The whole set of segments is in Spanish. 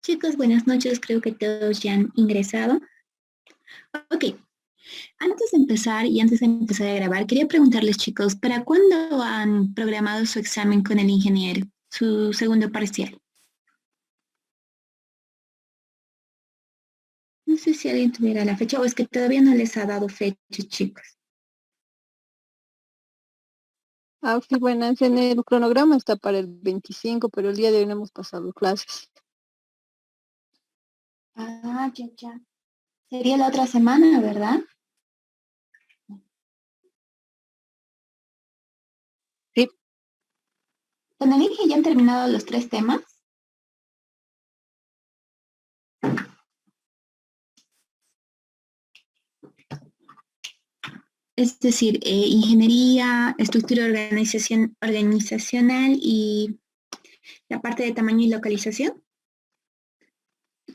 Chicos, buenas noches. Creo que todos ya han ingresado. Ok, antes de empezar y antes de empezar a grabar, quería preguntarles, chicos, ¿para cuándo han programado su examen con el ingeniero, su segundo parcial? No sé si alguien tuviera la fecha o es que todavía no les ha dado fecha, chicos. Sí, buenas. En el cronograma está para el 25, pero el día de hoy no hemos pasado clases. Ya. Sería la otra semana, ¿verdad? Sí. Cuando dije ya han terminado los 3 temas. Es decir, ingeniería, estructura organizacional y la parte de tamaño y localización.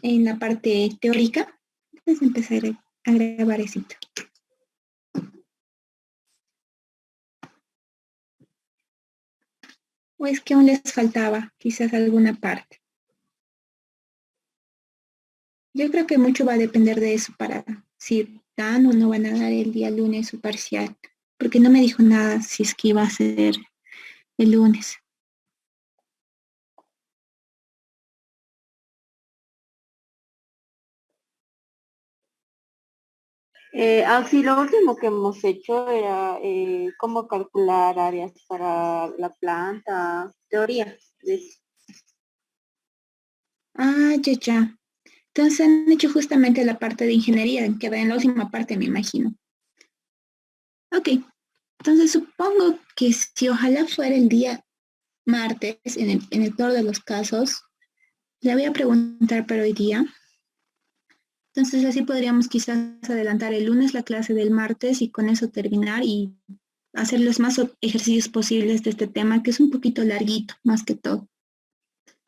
En la parte teórica, entonces empezar a grabar eso. O es que aún les faltaba quizás alguna parte. Yo creo que mucho va a depender de eso para si dan o no van a dar el día lunes su parcial, porque no me dijo nada si es que iba a ser el lunes. Sí, lo último que hemos hecho era cómo calcular áreas para la planta, teoría. Ya. Entonces han hecho justamente la parte de ingeniería, que va en la última parte, me imagino. Ok, entonces supongo que si ojalá fuera el día martes, en el peor de los casos, le voy a preguntar para hoy día. Entonces así podríamos quizás adelantar el lunes la clase del martes y con eso terminar y hacer los más ejercicios posibles de este tema, que es un poquito larguito, más que todo,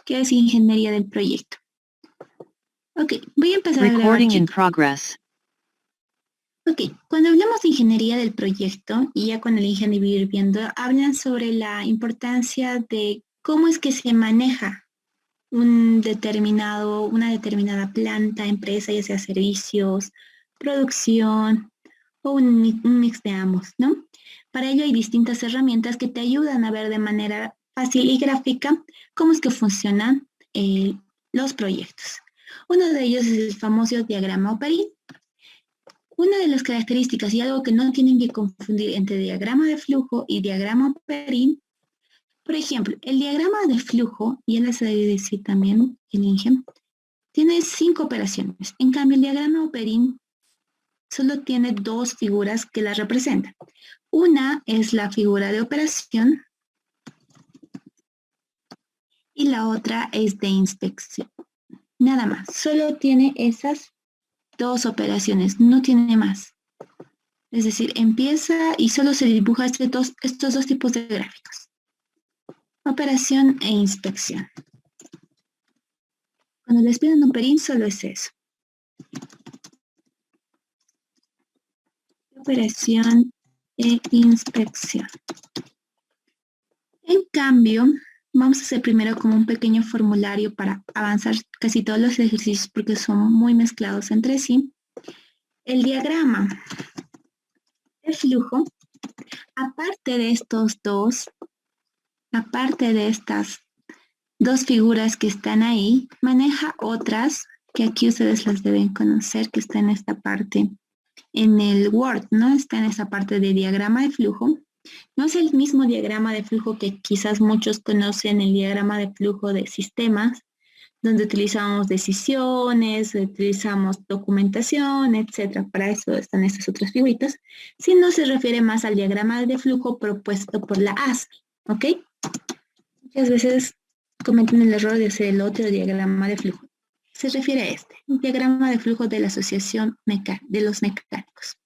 que es ingeniería del proyecto. Ok, voy a empezar a grabar, chicos. Ok, cuando hablamos de ingeniería del proyecto, y ya con el ingeniero ir viendo, hablan sobre la importancia de cómo es que se maneja una determinada planta, empresa, ya sea servicios, producción o un mix de ambos, ¿no? Para ello hay distintas herramientas que te ayudan a ver de manera fácil y gráfica cómo es que funcionan los proyectos. Uno de ellos es el famoso diagrama Oparin. Una de las características y algo que no tienen que confundir entre diagrama de flujo y diagrama Oparin. Por ejemplo, el diagrama de flujo, y él les debe decir también, el INGEM, tiene 5 operaciones. En cambio, el diagrama Oparin solo tiene 2 figuras que la representan. Una es la figura de operación y la otra es de inspección. Nada más, solo tiene esas 2 operaciones, no tiene más. Es decir, empieza y solo se dibuja estos dos tipos de gráficos. Operación e inspección. Cuando les piden un Oparin, solo es eso. Operación e inspección. En cambio, vamos a hacer primero como un pequeño formulario para avanzar casi todos los ejercicios porque son muy mezclados entre sí. El diagrama de flujo, aparte de estas 2 figuras que están ahí, maneja otras que aquí ustedes las deben conocer, que está en esta parte, en el Word, ¿no? Está en esa parte de diagrama de flujo. No es el mismo diagrama de flujo que quizás muchos conocen, el diagrama de flujo de sistemas, donde utilizamos decisiones, utilizamos documentación, etcétera. Para eso están estas otras figuritas. Si no se refiere más al diagrama de flujo propuesto por la ASME, ¿ok? Muchas veces cometen el error de hacer el otro diagrama de flujo. Se refiere a este, un diagrama de flujo de la Asociación de los Mecánicos.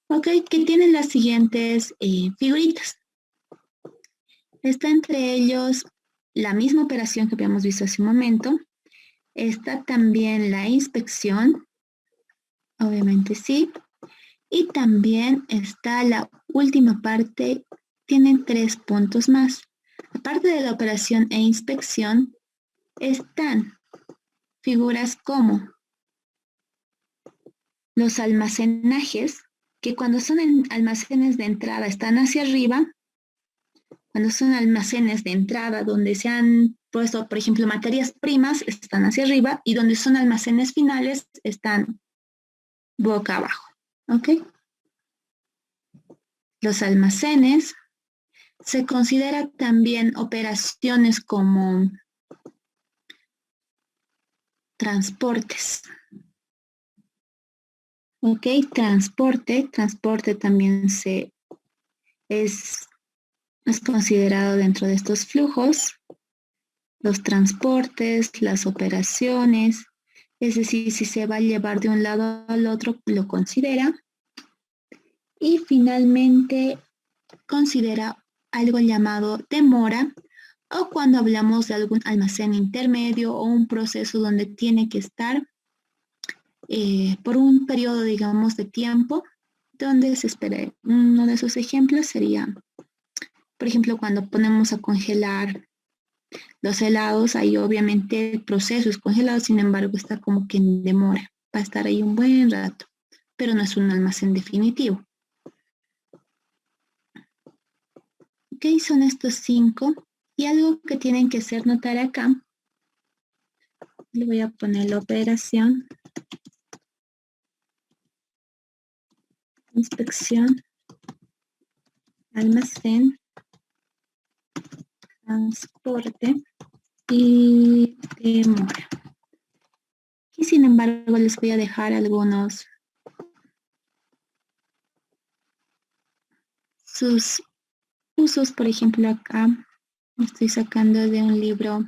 Ok, que tienen las siguientes figuritas. Está entre ellos la misma operación que habíamos visto hace un momento. Está también la inspección, obviamente sí. Y también está la última parte, tienen 3 puntos más. Aparte de la operación e inspección, están figuras como los almacenajes, que cuando son almacenes de entrada están hacia arriba, cuando son almacenes de entrada donde se han puesto, por ejemplo, materias primas, están hacia arriba, y donde son almacenes finales están boca abajo, ¿ok? Los almacenes se considera también operaciones como transportes. Ok, transporte también es considerado dentro de estos flujos. Los transportes, las operaciones, es decir, si se va a llevar de un lado al otro, lo considera. Y finalmente, considera algo llamado demora, o cuando hablamos de algún almacén intermedio o un proceso donde tiene que estar por un periodo, digamos, de tiempo, donde se espera. Uno de esos ejemplos sería, por ejemplo, cuando ponemos a congelar los helados, ahí obviamente el proceso es congelado, sin embargo está como que en demora, va a estar ahí un buen rato, pero no es un almacén definitivo. Ok, son estos 5. Y algo que tienen que hacer notar acá, le voy a poner la operación, inspección, almacén, transporte y demora. Y sin embargo les voy a dejar algunos sus usos. Por ejemplo, acá estoy sacando de un libro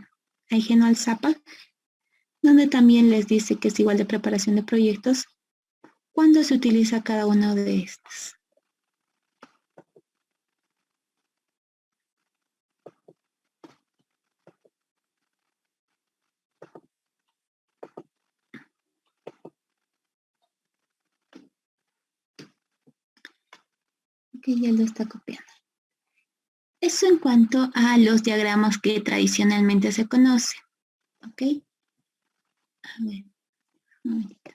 ajeno al ZAPA, donde también les dice que es igual de preparación de proyectos cuando se utiliza cada uno de estos. Ok, ya lo está copiando. Eso en cuanto a los diagramas que tradicionalmente se conocen. Ok. A ver, un momentito.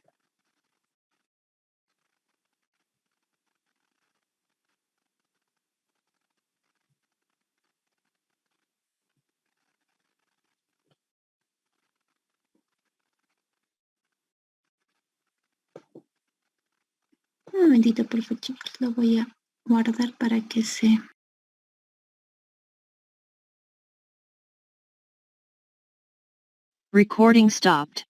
Un momentito, por favor, chicos. Lo voy a guardar para que se... Recording stopped.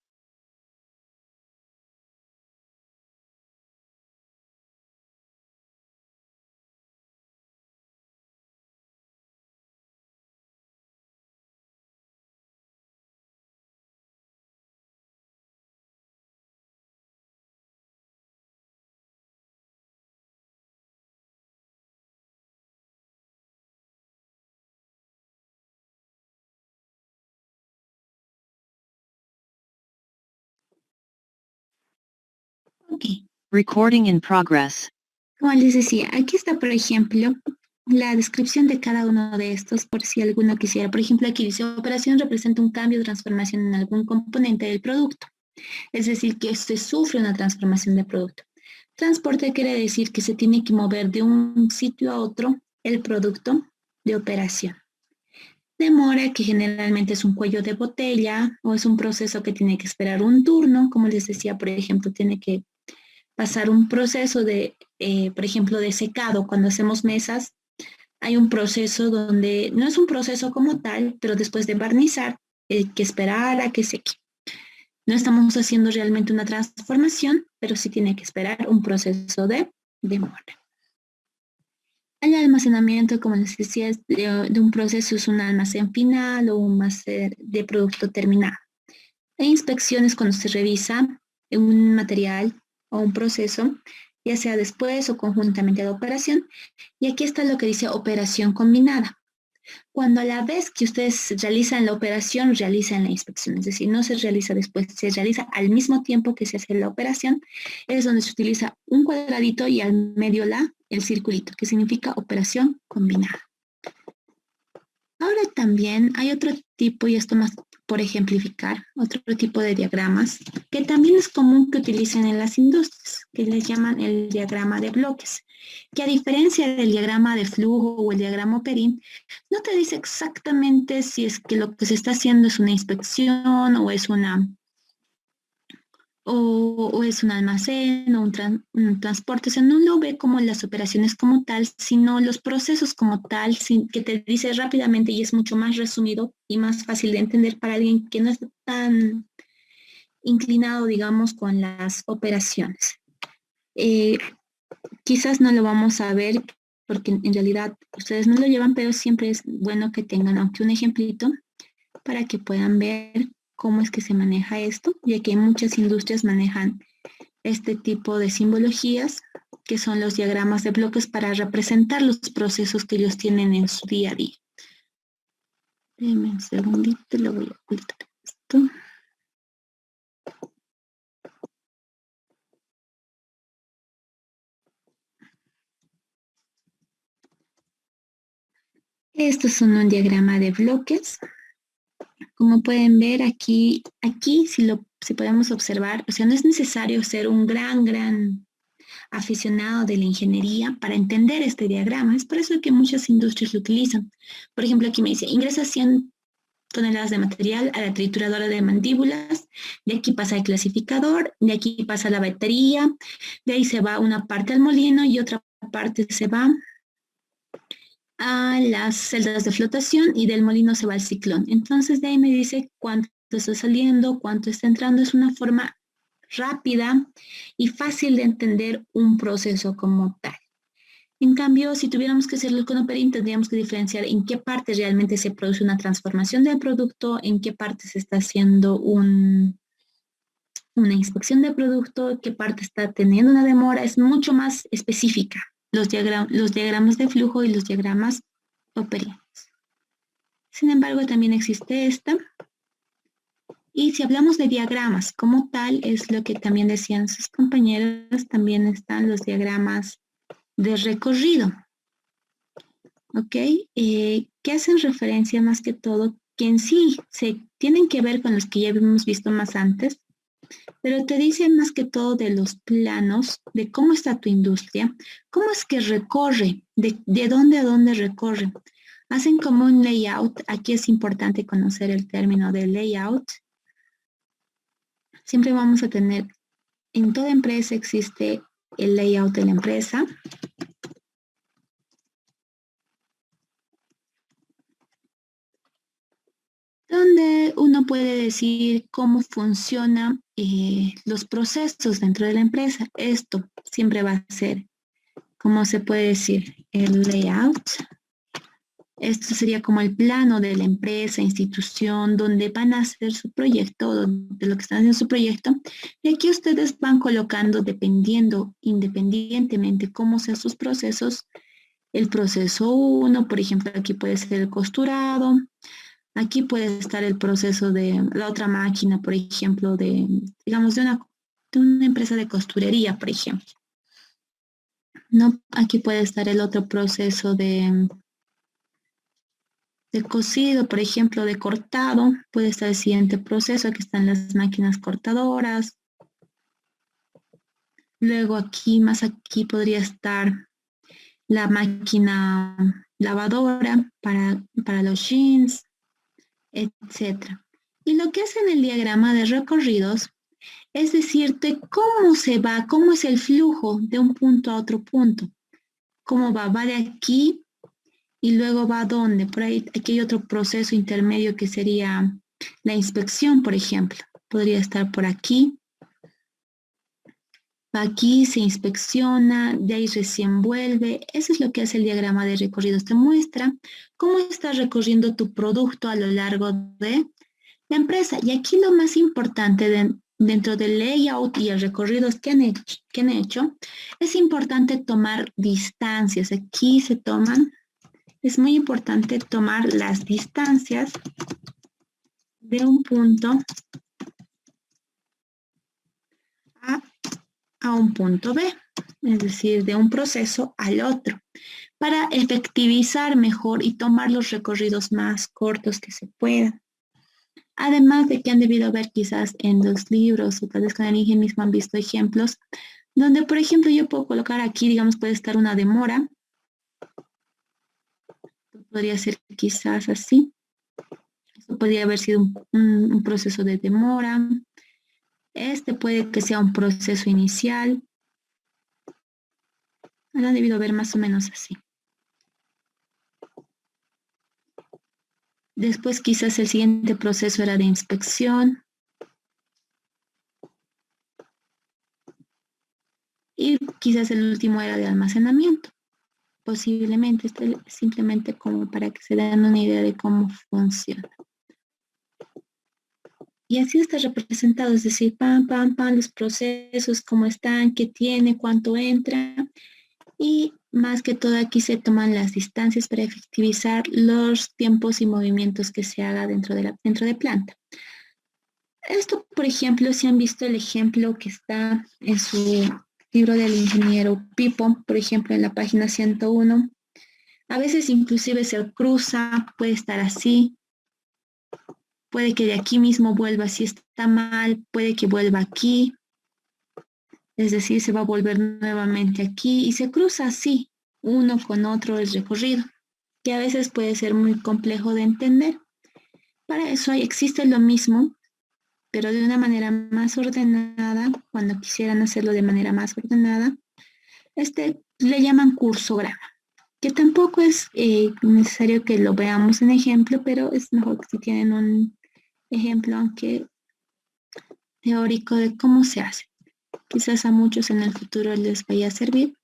Ok. Recording in progress. Como les decía, aquí está, por ejemplo, la descripción de cada uno de estos, por si alguno quisiera. Por ejemplo, aquí dice, operación representa un cambio o transformación en algún componente del producto. Es decir, que se sufre una transformación de producto. Transporte quiere decir que se tiene que mover de un sitio a otro el producto de operación. Demora, que generalmente es un cuello de botella o es un proceso que tiene que esperar un turno. Como les decía, por ejemplo, tiene que pasar un proceso de, por ejemplo, de secado. Cuando hacemos mesas, hay un proceso donde no es un proceso como tal, pero después de barnizar, que esperar a que seque. No estamos haciendo realmente una transformación, pero sí tiene que esperar un proceso de demora. El almacenamiento, como les decía, de un proceso es un almacén final o un almacén de producto terminado. E inspecciones cuando se revisa un material o un proceso, ya sea después o conjuntamente a la operación. Y aquí está lo que dice operación combinada. Cuando a la vez que ustedes realizan la operación, realizan la inspección, es decir, no se realiza después, se realiza al mismo tiempo que se hace la operación, es donde se utiliza un cuadradito y al medio el circulito, que significa operación combinada. Ahora también hay otro tipo, y esto más por ejemplificar, otro tipo de diagramas que también es común que utilicen en las industrias, que les llaman el diagrama de bloques, que a diferencia del diagrama de flujo o el diagrama Perín, no te dice exactamente si es que lo que se está haciendo es una inspección o es o es un almacén o un transporte. O sea, no lo ve como las operaciones como tal, sino los procesos como tal, que te dice rápidamente y es mucho más resumido y más fácil de entender para alguien que no está tan inclinado, digamos, con las operaciones. Quizás no lo vamos a ver porque en realidad ustedes no lo llevan, pero siempre es bueno que tengan, aunque un ejemplito, para que puedan ver cómo es que se maneja esto, ya que muchas industrias manejan este tipo de simbologías, que son los diagramas de bloques para representar los procesos que ellos tienen en su día a día. Déjenme un segundito, lo voy a ocultar esto. Estos son un diagrama de bloques. Como pueden ver aquí si podemos observar, o sea, no es necesario ser un gran aficionado de la ingeniería para entender este diagrama. Es por eso que muchas industrias lo utilizan. Por ejemplo, aquí me dice, ingresa 100 toneladas de material a la trituradora de mandíbulas, de aquí pasa el clasificador, de aquí pasa la batería, de ahí se va una parte al molino y otra parte se va a las celdas de flotación y del molino se va al ciclón. Entonces de ahí me dice cuánto está saliendo, cuánto está entrando. Es una forma rápida y fácil de entender un proceso como tal. En cambio, si tuviéramos que hacerlo con Operin, tendríamos que diferenciar en qué parte realmente se produce una transformación del producto, en qué parte se está haciendo una inspección del producto, qué parte está teniendo una demora. Es mucho más específica los diagramas de flujo y los diagramas Operin. Sin embargo, también existe esta. Y si hablamos de diagramas como tal, es lo que también decían sus compañeros, también están los diagramas de recorrido. ¿Ok? Que hacen referencia más que todo, que en sí se tienen que ver con los que ya hemos visto más antes, pero te dicen más que todo de los planos, de cómo está tu industria, cómo es que recorre, de dónde a dónde recorre. Hacen como un layout. Aquí es importante conocer el término de layout. Siempre vamos a tener, en toda empresa existe el layout de la empresa. Donde uno puede decir cómo funcionan los procesos dentro de la empresa. Esto siempre va a ser, ¿cómo se puede decir? El layout. Esto sería como el plano de la empresa, institución, donde van a hacer su proyecto, de lo que están haciendo su proyecto. Y aquí ustedes van colocando, independientemente cómo sean sus procesos, el proceso 1, por ejemplo, aquí puede ser el costurado. Aquí puede estar el proceso de la otra máquina, por ejemplo, digamos, de una empresa de costurería, por ejemplo. ¿No? Aquí puede estar el otro proceso de cosido, por ejemplo, de cortado. Puede estar el siguiente proceso, aquí están las máquinas cortadoras. Luego más aquí podría estar la máquina lavadora para los jeans, etcétera. Y lo que hace en el diagrama de recorridos es decirte cómo se va, cómo es el flujo de un punto a otro punto. Cómo va de aquí y luego va a dónde. Por ahí, aquí hay otro proceso intermedio que sería la inspección, por ejemplo. Podría estar por aquí. Va aquí, se inspecciona, de ahí recién vuelve. Eso es lo que hace el diagrama de recorridos. Te muestra cómo estás recorriendo tu producto a lo largo de la empresa. Y aquí lo más importante dentro del layout y el recorrido que han hecho, es importante tomar distancias. Aquí es muy importante tomar las distancias de un punto a un punto B, es decir, de un proceso al otro, para efectivizar mejor y tomar los recorridos más cortos que se puedan. Además de que han debido ver quizás en los libros o tal vez con el INGE mismo han visto ejemplos donde, por ejemplo, yo puedo colocar aquí, digamos, puede estar una demora. Podría ser quizás así. Esto podría haber sido un proceso de demora. Este puede que sea un proceso inicial. Han debido ver más o menos así. Después quizás el siguiente proceso era de inspección. Y quizás el último era de almacenamiento. Posiblemente, este simplemente como para que se den una idea de cómo funciona. Y así está representado, es decir, pam, pam, pam, los procesos, cómo están, qué tiene, cuánto entra. Y más que todo aquí se toman las distancias para efectivizar los tiempos y movimientos que se haga dentro de planta. Esto, por ejemplo, si han visto el ejemplo que está en su libro del ingeniero Pipo, por ejemplo, en la página 101, a veces inclusive se cruza, puede estar así, puede que de aquí mismo vuelva si está mal, puede que vuelva aquí, es decir, se va a volver nuevamente aquí y se cruza así, uno con otro el recorrido, que a veces puede ser muy complejo de entender. Para eso existe lo mismo, pero de una manera más ordenada, cuando quisieran hacerlo de manera más ordenada, le llaman cursograma, que tampoco es necesario que lo veamos en ejemplo, pero es mejor que si tienen un ejemplo, aunque teórico, de cómo se hace. Quizás a muchos en el futuro les vaya a servir.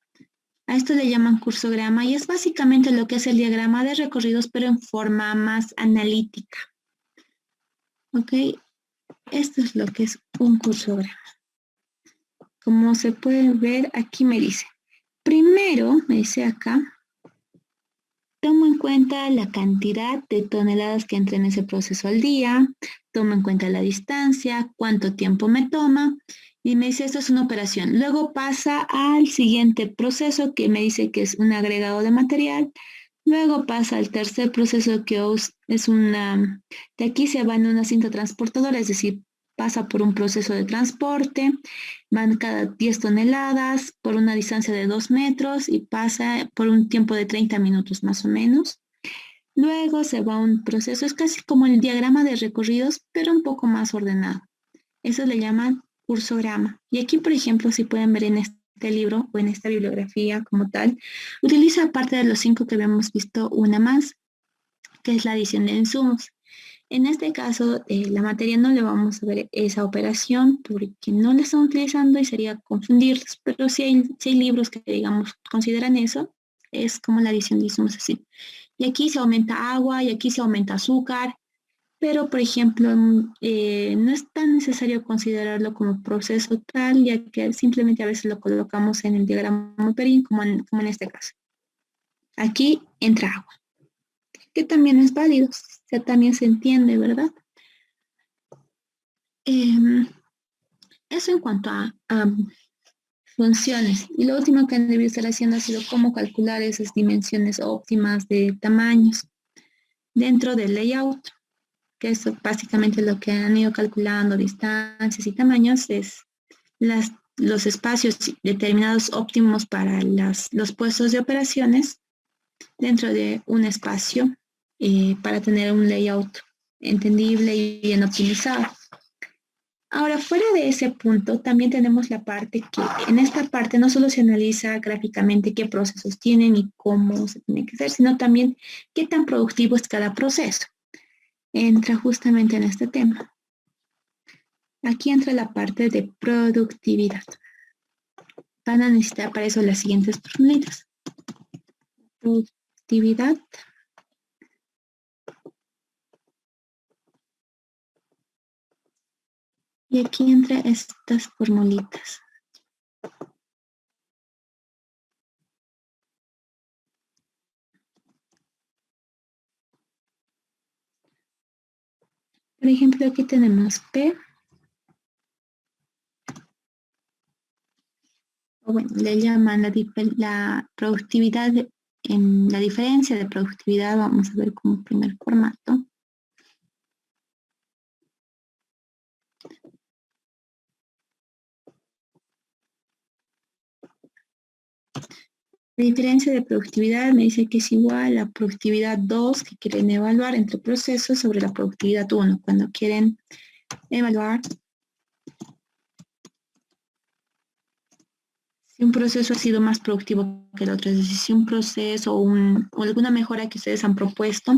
A esto le llaman cursograma y es básicamente lo que es el diagrama de recorridos, pero en forma más analítica. ¿Ok? Esto es lo que es un cursograma. Como se puede ver, aquí me dice, primero, me dice acá, tomo en cuenta la cantidad de toneladas que entra en ese proceso al día, tomo en cuenta la distancia, cuánto tiempo me toma, y me dice esto es una operación. Luego pasa al siguiente proceso que me dice que es un agregado de material. Luego pasa al tercer proceso que es de aquí se va en una cinta transportadora, es decir, pasa por un proceso de transporte, van cada 10 toneladas por una distancia de 2 metros y pasa por un tiempo de 30 minutos más o menos. Luego se va a un proceso, es casi como el diagrama de recorridos, pero un poco más ordenado. Eso le llaman cursograma. Y aquí, por ejemplo, si pueden ver en este libro o en esta bibliografía como tal, utiliza aparte de los 5 que habíamos visto, una más, que es la adición de insumos. En este caso, la materia no le vamos a ver esa operación porque no la están utilizando y sería confundirlos, pero si hay libros que, digamos, consideran eso, es como la adición de insumos así. Y aquí se aumenta agua y aquí se aumenta azúcar, pero, por ejemplo, no es tan necesario considerarlo como proceso tal, ya que simplemente a veces lo colocamos en el diagrama Perín, como en este caso. Aquí entra agua, que también es válido, o sea, también se entiende, ¿verdad? Eso en cuanto a funciones. Y lo último que han debido estar haciendo ha sido cómo calcular esas dimensiones óptimas de tamaños dentro del layout, que es básicamente lo que han ido calculando, distancias y tamaños, es los espacios determinados óptimos para los puestos de operaciones dentro de un espacio para tener un layout entendible y bien optimizado. Ahora, fuera de ese punto, también tenemos la parte que en esta parte no solo se analiza gráficamente qué procesos tienen y cómo se tiene que hacer, sino también qué tan productivo es cada proceso. Entra justamente en este tema. Aquí entra la parte de productividad. Van a necesitar para eso las siguientes formulitas. Productividad. Y aquí entra estas formulitas. Por ejemplo, aquí tenemos P. O bueno, le llaman la productividad, en la diferencia de productividad, vamos a ver como primer formato. La diferencia de productividad me dice que es igual a la productividad 2 que quieren evaluar entre procesos sobre la productividad 1. Cuando quieren evaluar si un proceso ha sido más productivo que el otro, es decir, si un proceso o alguna mejora que ustedes han propuesto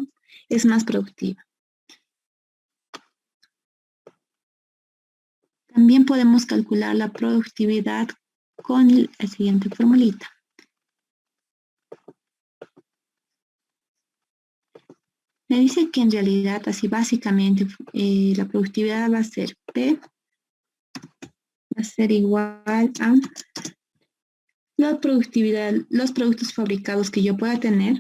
es más productiva. También podemos calcular la productividad con la siguiente formulita. Me dice que en realidad, así básicamente, la productividad va a ser P, va a ser igual a la productividad, los productos fabricados que yo pueda tener,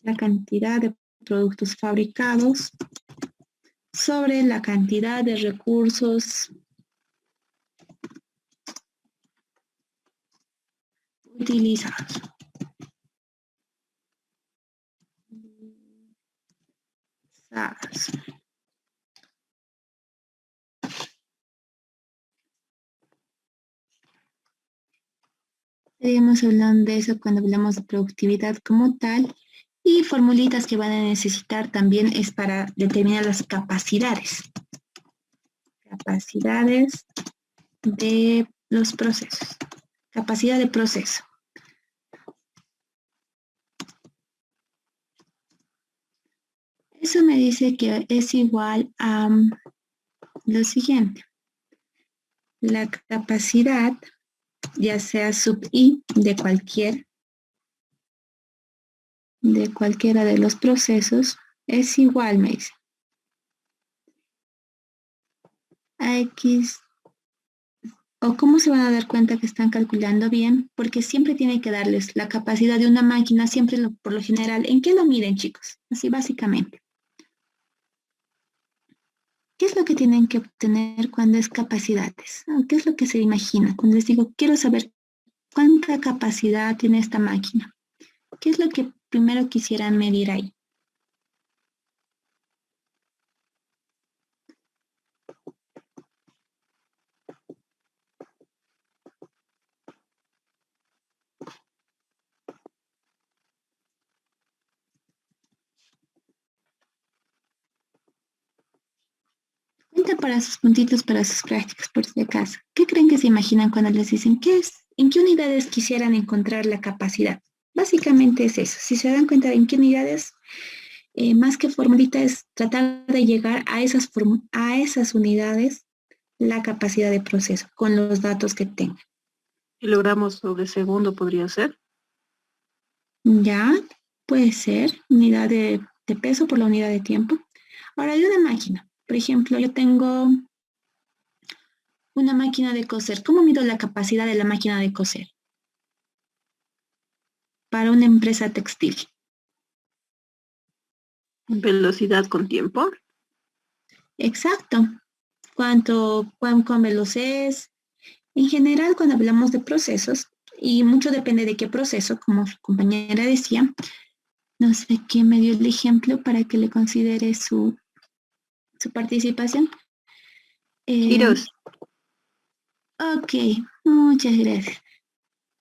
la cantidad de productos fabricados sobre la cantidad de recursos utilizados. Estaríamos hablando de eso cuando hablamos de productividad como tal, y formulitas que van a necesitar también es para determinar las capacidades. Capacidades de los procesos. Capacidad de proceso. Eso me dice que es igual a lo siguiente. La capacidad, ya sea sub I de cualquiera de los procesos, es igual, me dice, a X. ¿O cómo se van a dar cuenta que están calculando bien? Porque siempre tiene que darles la capacidad de una máquina, siempre por lo general. ¿En qué lo miden, chicos? Así básicamente. ¿Qué es lo que tienen que obtener cuando es capacidades? ¿Qué es lo que se imagina? Cuando les digo, quiero saber cuánta capacidad tiene esta máquina. ¿Qué es lo que primero quisieran medir ahí? Cuenta para sus puntitos, para sus prácticas, por si acaso. ¿Qué creen que se imaginan cuando les dicen qué es? ¿En qué unidades quisieran encontrar la capacidad? Básicamente es eso. Si se dan cuenta de en qué unidades, más que formulita es tratar de llegar a esas unidades la capacidad de proceso con los datos que tengan. Kilogramos sobre segundo podría ser. Ya, puede ser unidad de peso por la unidad de tiempo. Ahora, de una máquina. Por ejemplo, yo tengo una máquina de coser. ¿Cómo mido la capacidad de la máquina de coser? Para una empresa textil. Velocidad con tiempo. Exacto. Cuán veloz es? En general, cuando hablamos de procesos, y mucho depende de qué proceso, como su compañera decía, no sé quién me dio el ejemplo para que le considere su participación. Giros. Ok, muchas gracias.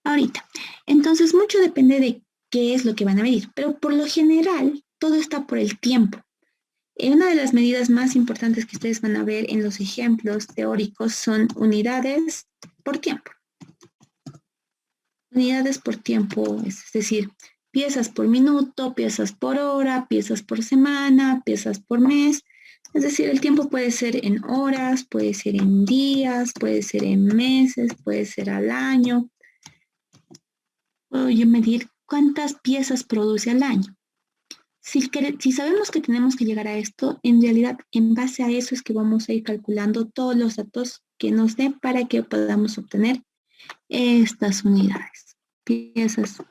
Ahorita, entonces mucho depende de qué es lo que van a medir, pero por lo general todo está por el tiempo. Una de las medidas más importantes que ustedes van a ver en los ejemplos teóricos son unidades por tiempo. Unidades por tiempo, es decir, piezas por minuto, piezas por hora, piezas por semana, piezas por mes. Es decir, el tiempo puede ser en horas, puede ser en días, puede ser en meses, puede ser al año. Puedo yo medir cuántas piezas produce al año. Si sabemos que tenemos que llegar a esto, en realidad, en base a eso es que vamos a ir calculando todos los datos que nos den para que podamos obtener estas unidades. Piezas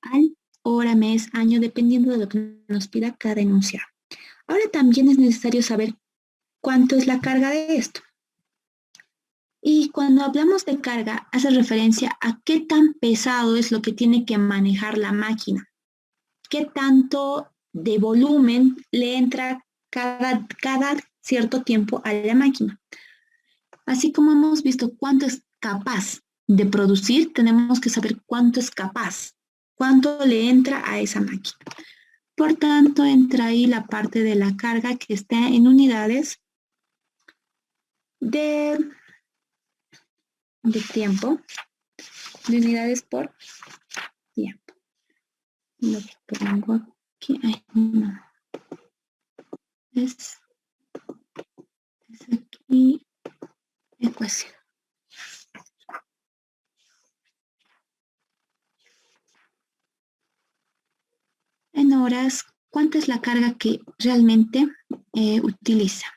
al hora, mes, año, dependiendo de lo que nos pida cada enunciado. Ahora también es necesario saber cuánto es la carga de esto. Y cuando hablamos de carga, hace referencia a qué tan pesado es lo que tiene que manejar la máquina. Qué tanto de volumen le entra cada cierto tiempo a la máquina. Así como hemos visto cuánto es capaz de producir, tenemos que saber cuánto es capaz, cuánto le entra a esa máquina. Por tanto, entra ahí la parte de la carga que está en unidades de tiempo, de unidades por tiempo. Lo pongo aquí, ay, no. Es aquí, ecuación. En horas, ¿cuánta es la carga que realmente utiliza?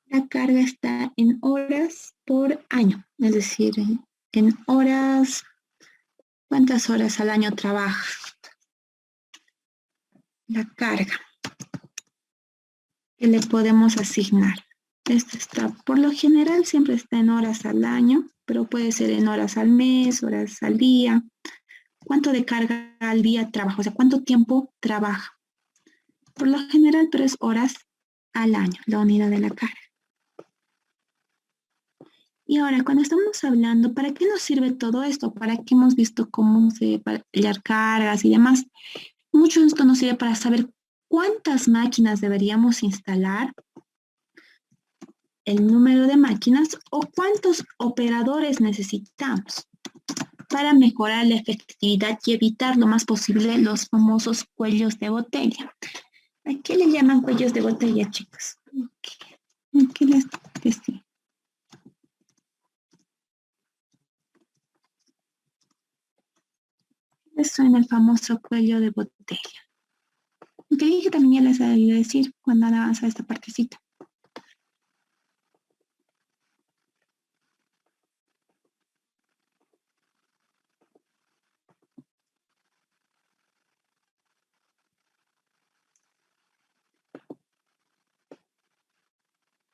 La carga está en horas por año, es decir, en horas, ¿cuántas horas al año trabaja? La carga que le podemos asignar. Esto está, por lo general, siempre está en horas al año, pero puede ser en horas al mes, horas al día. ¿Cuánto de carga al día trabaja? O sea, ¿cuánto tiempo trabaja? Por lo general, pero es horas al año, la unidad de la carga. Y ahora, cuando estamos hablando, ¿para qué nos sirve todo esto? ¿Para qué hemos visto cómo se hallar cargas y demás? Mucho de esto nos sirve para saber cuántas máquinas deberíamos instalar, el número de máquinas o cuántos operadores necesitamos para mejorar la efectividad y evitar lo más posible los famosos cuellos de botella. ¿A qué le llaman cuellos de botella, chicos? ¿Qué les decía? Les suena el famoso cuello de botella. Que dije también ya les había decir cuando avanza esta partecita.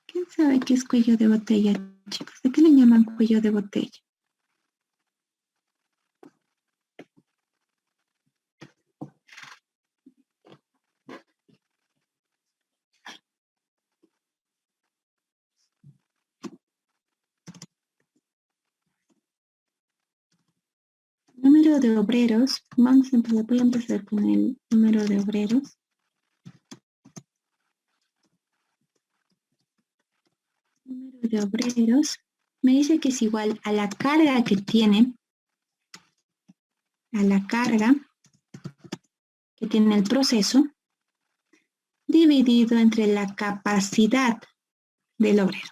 ¿Quién sabe qué es cuello de botella, chicos? ¿De qué le llaman cuello de botella? Número de obreros. Vamos a empezar, voy a empezar con el número de obreros. Número de obreros. Me dice que es igual a la carga que tiene, a la carga que tiene el proceso, dividido entre la capacidad del obrero.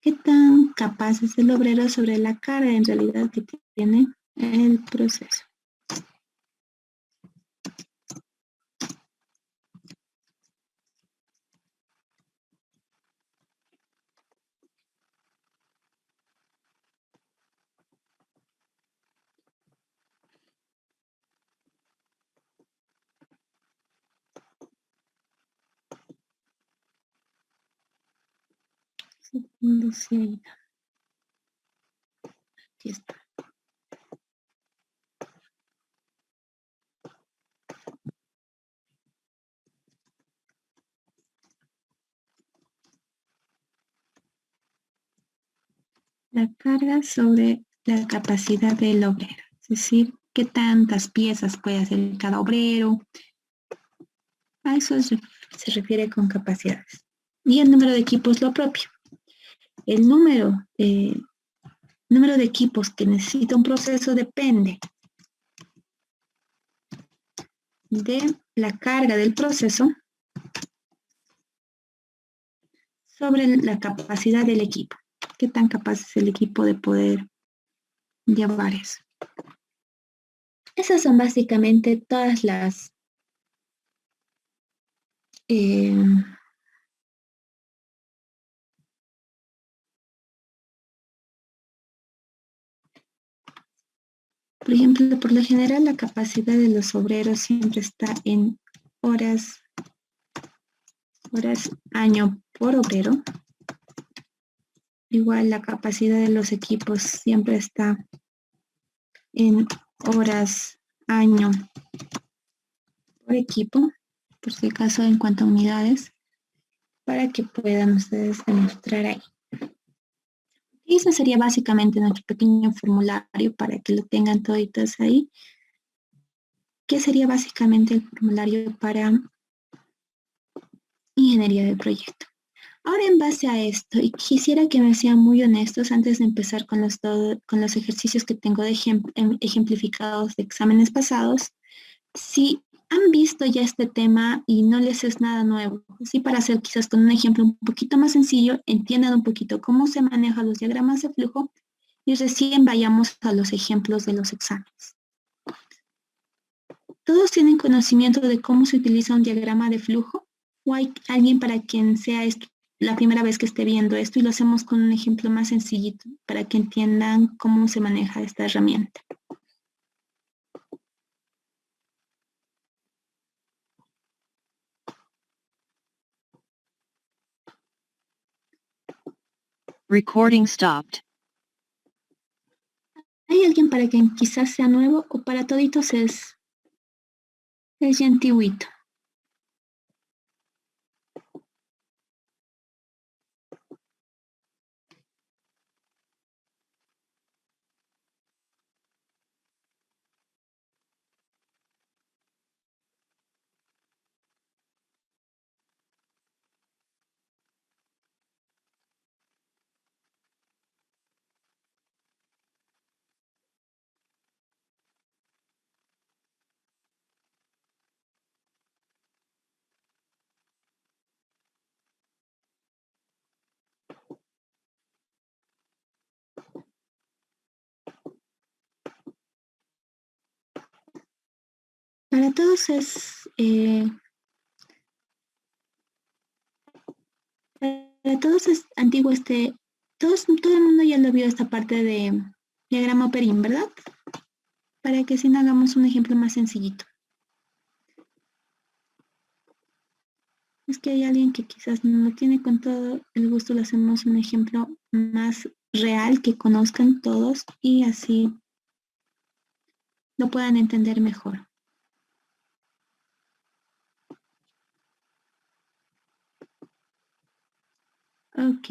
¿Qué tan capaz es el obrero sobre la carga en realidad que tiene el proceso? Segundo se ha ido. Aquí está. La carga sobre la capacidad del obrero, es decir, qué tantas piezas puede hacer cada obrero. A eso se refiere con capacidades. Y el número de equipos lo propio. El número de equipos que necesita un proceso depende de la carga del proceso sobre la capacidad del equipo. ¿Qué tan capaz es el equipo de poder llevar eso? Esas son básicamente todas las por ejemplo, por lo general la capacidad de los obreros siempre está en horas año por obrero. Igual la capacidad de los equipos siempre está en horas año por equipo, por si acaso en cuanto a unidades, para que puedan ustedes demostrar ahí. Y ese sería básicamente nuestro pequeño formulario para que lo tengan toditos ahí. ¿Qué sería básicamente el formulario para ingeniería del proyecto? Ahora, en base a esto, y quisiera que me sean muy honestos antes de empezar con los ejercicios que tengo de ejemplificados de exámenes pasados, si han visto ya este tema y no les es nada nuevo, así para hacer quizás con un ejemplo un poquito más sencillo, entiendan un poquito cómo se manejan los diagramas de flujo y recién vayamos a los ejemplos de los exámenes. ¿Todos tienen conocimiento de cómo se utiliza un diagrama de flujo? ¿O hay alguien para quien sea esto la primera vez que esté viendo esto y lo hacemos con un ejemplo más sencillito para que entiendan cómo se maneja esta herramienta? Recording stopped. ¿Hay alguien para quien quizás sea nuevo o para toditos es ya antiguito? Para todos es antiguo todo el mundo ya lo vio esta parte de diagrama Operin, ¿verdad? Para que si no hagamos un ejemplo más sencillito. Es que hay alguien que quizás no lo tiene, con todo el gusto, le hacemos un ejemplo más real que conozcan todos y así lo puedan entender mejor. Ok,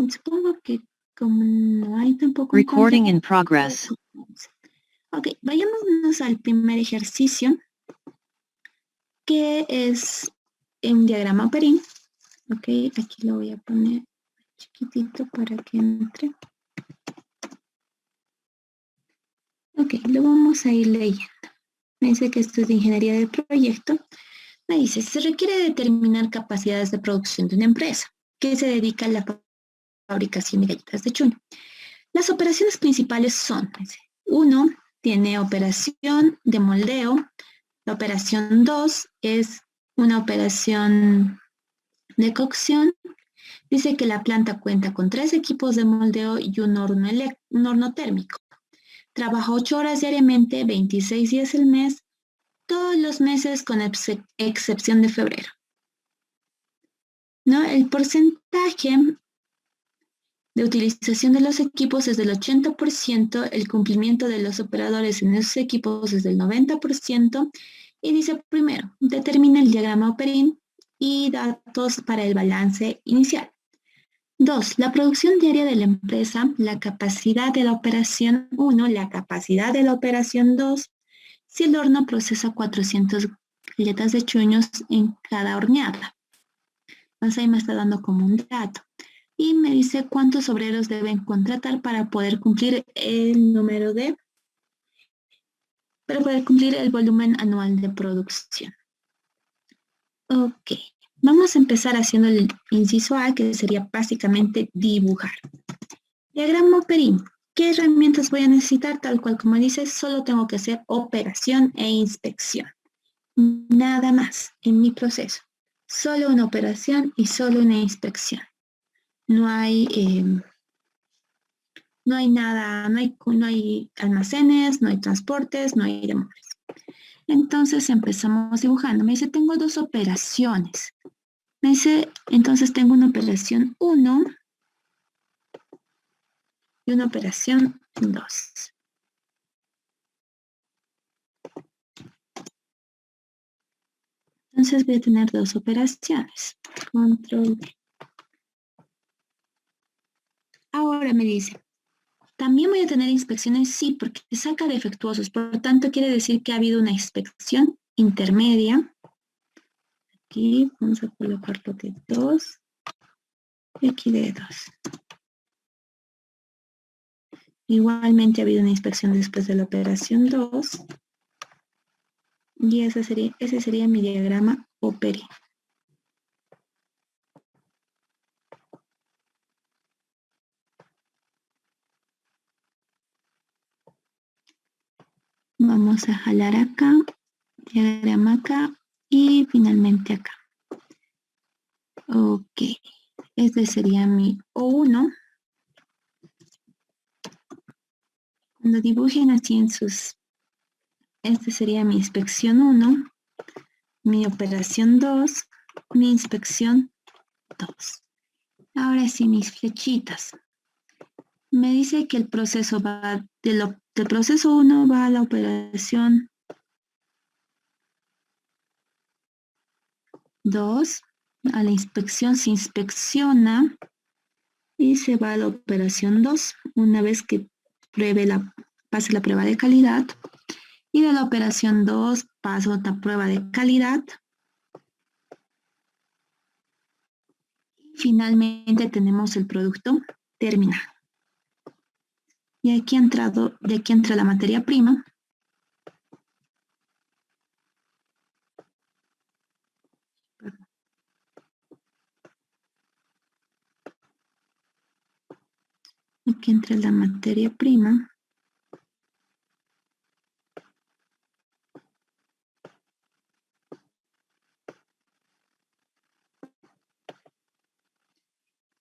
supongo que como no hay tampoco un Recording in contexto. progress. Ok, vayámonos al primer ejercicio, que es un diagrama Operin. Ok, aquí lo voy a poner chiquitito para que entre. Ok, lo vamos a ir leyendo. Me dice que esto es de ingeniería del proyecto. Me dice, se requiere determinar capacidades de producción de una empresa que se dedica a la fabricación de galletas de chuño. Las operaciones principales son, dice, 1, tiene operación de moldeo. La operación 2 es una operación de cocción. Dice que la planta cuenta con 3 equipos de moldeo y un horno térmico. Trabaja 8 horas diariamente, 26 días al mes, todos los meses con excepción de febrero. ¿No? El porcentaje de utilización de los equipos es del 80%, el cumplimiento de los operadores en esos equipos es del 90%, y dice primero, determina el diagrama Operin y datos para el balance inicial. 2. La producción diaria de la empresa, la capacidad de la operación 1, la capacidad de la operación 2, si el horno procesa 400 galletas de chuños en cada horneada. Entonces ahí me está dando como un dato. Y me dice cuántos obreros deben contratar para poder cumplir el volumen anual de producción. Ok, vamos a empezar haciendo el inciso A, que sería básicamente dibujar. Diagrama Operin. ¿Qué herramientas voy a necesitar? Tal cual como dice, solo tengo que hacer operación e inspección. Nada más en mi proceso. Solo una operación y solo una inspección. No hay nada, no hay almacenes, no hay transportes, no hay demoras. Entonces empezamos dibujando. Me dice, tengo 2 operaciones. Me dice, entonces tengo una operación 1 y una operación 2. Entonces voy a tener dos operaciones. Control B. Ahora me dice, también voy a tener inspecciones, sí, porque saca defectuosos. Por lo tanto, quiere decir que ha habido una inspección intermedia. Aquí vamos a colocarlo de 2 y aquí de 2. Igualmente ha habido una inspección después de la operación 2. Y ese sería mi diagrama OPERI. Vamos a jalar acá, diagrama acá y finalmente acá. Ok, este sería mi O1. Cuando dibujen así en sus... Este sería mi inspección 1, mi operación 2, mi inspección 2. Ahora sí, mis flechitas. Me dice que el proceso va del proceso 1 va a la operación 2, a la inspección se inspecciona y se va a la operación 2 una vez que pase la prueba de calidad, y de la operación 2 pasa otra prueba de calidad. Finalmente tenemos el producto terminado. Y aquí de aquí entra la materia prima. Aquí entra la materia prima.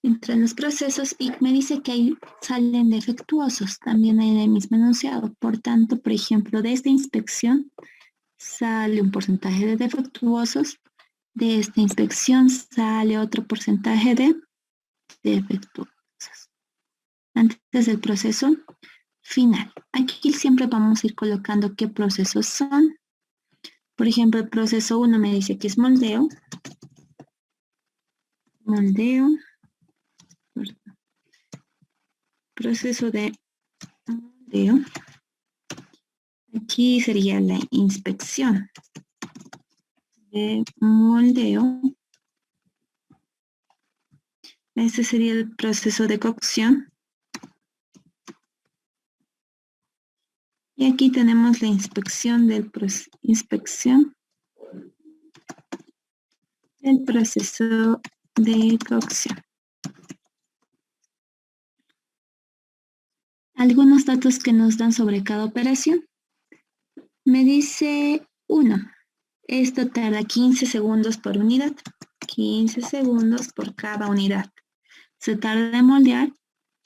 Entran los procesos y me dice que ahí salen defectuosos, también en el mismo enunciado. Por tanto, por ejemplo, de esta inspección sale un porcentaje de defectuosos, de esta inspección sale otro porcentaje de defectuosos. Antes del proceso final. Aquí siempre vamos a ir colocando qué procesos son. Por ejemplo, el proceso 1 me dice que es moldeo. Moldeo. Proceso de moldeo. Aquí sería la inspección de moldeo. Este sería el proceso de cocción. Y aquí tenemos la inspección del proceso de cocción. Algunos datos que nos dan sobre cada operación. Me dice 1. Esto tarda 15 segundos por unidad. 15 segundos por cada unidad. Se tarda en moldear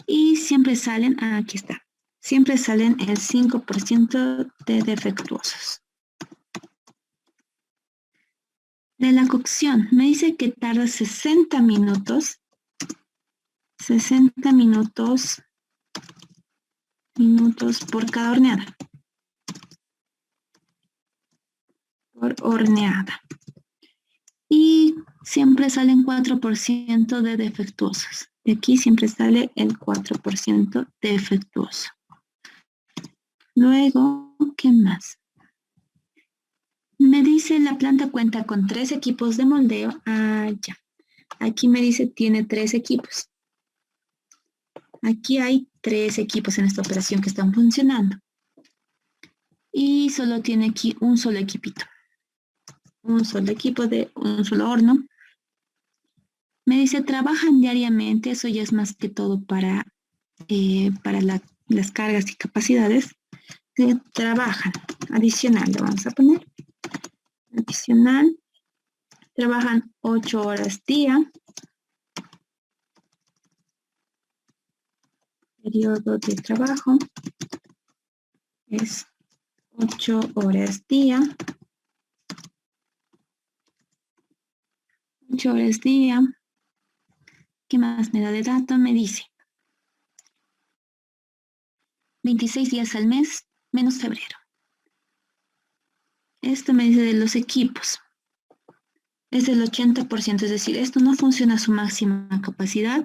y siempre salen, aquí está. Siempre salen el 5% de defectuosos. De la cocción, me dice que tarda 60 minutos. 60 minutos por cada horneada. Por horneada. Y siempre salen 4% de defectuosos. De aquí siempre sale el 4% defectuoso. Luego, ¿qué más? Me dice la planta cuenta con 3 equipos de moldeo. Ya. Aquí me dice tiene 3 equipos. Aquí hay 3 equipos en esta operación que están funcionando. Y solo tiene aquí un solo equipito. Un solo equipo de un solo horno. Me dice trabajan diariamente. Eso ya es más que todo para las cargas y capacidades. Trabajan. Adicional, le vamos a poner. Adicional. Trabajan 8 horas día. Periodo de trabajo es 8 horas día. 8 horas día. ¿Qué más me da de dato? Me dice 26 días al mes menos febrero. Esto me dice de los equipos. es del 80%, es decir, esto no funciona a su máxima capacidad,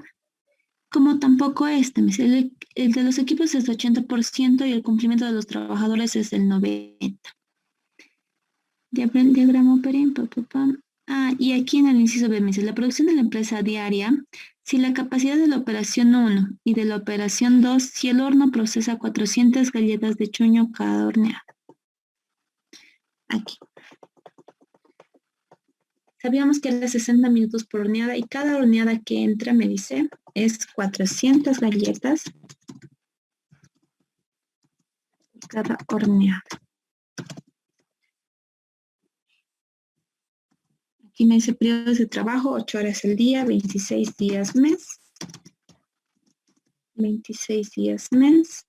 como tampoco este. El de los equipos es del 80% y el cumplimiento de los trabajadores es del 90%. Diagrama Operin, y aquí en el inciso B me dice, la producción de la empresa diaria, si la capacidad de la operación 1 y de la operación 2, si el horno procesa 400 galletas de chuño cada horneada. Aquí. Sabíamos que era 60 minutos por horneada y cada horneada que entra, me dice, es 400 galletas cada horneada. Aquí me dice periodos de trabajo, 8 horas al día, 26 días mes. 26 días mes.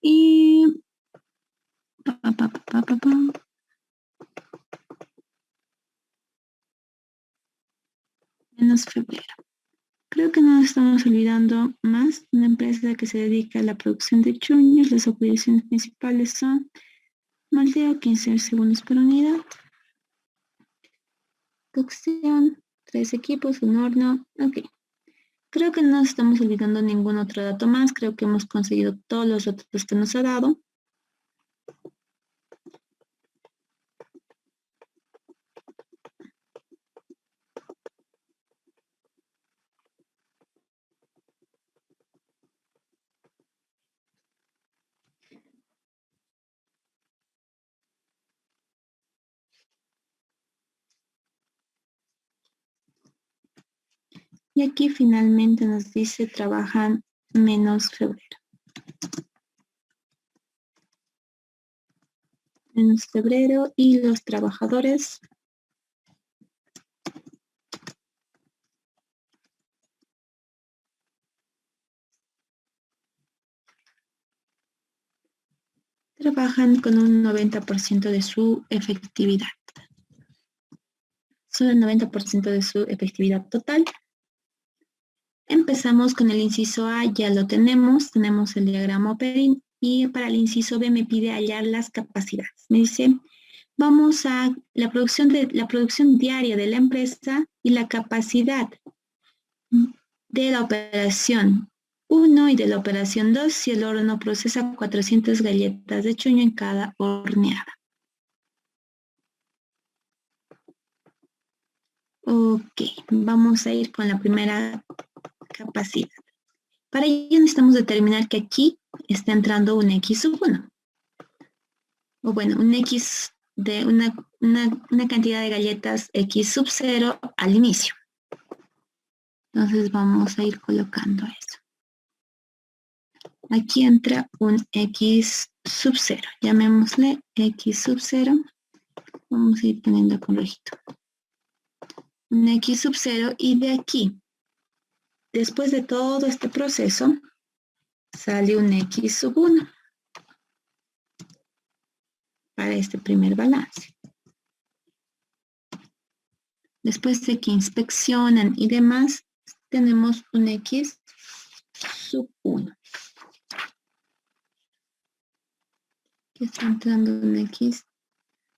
Y... menos febrero. Creo que no nos estamos olvidando más. Una empresa que se dedica a la producción de chuños. Las ocupaciones principales son moldeo, 15 segundos por unidad. Cocción, 3 equipos, un horno. Ok. Creo que no estamos olvidando ningún otro dato más. Creo que hemos conseguido todos los datos que nos ha dado. Y aquí finalmente nos dice trabajan menos febrero. Menos febrero y los trabajadores trabajan con un 90% de su efectividad. Solo el 90% de su efectividad total. Empezamos con el inciso A, ya lo tenemos el diagrama Operin, y para el inciso B me pide hallar las capacidades. Me dice, vamos a la producción diaria de la empresa y la capacidad de la operación 1 y de la operación 2 si el horno procesa 400 galletas de chuño en cada horneada. Ok, vamos a ir con la primera capacidad. Para ello necesitamos determinar que aquí está entrando un X sub 1. O bueno, un X de una cantidad de galletas X sub 0 al inicio. Entonces vamos a ir colocando eso. Aquí entra un X sub 0. Llamémosle X sub 0. Vamos a ir poniendo con rojito. Un X sub 0 y de aquí, después de todo este proceso, sale un X sub 1 para este primer balance. Después de que inspeccionan y demás, tenemos un X sub 1. Aquí está entrando un X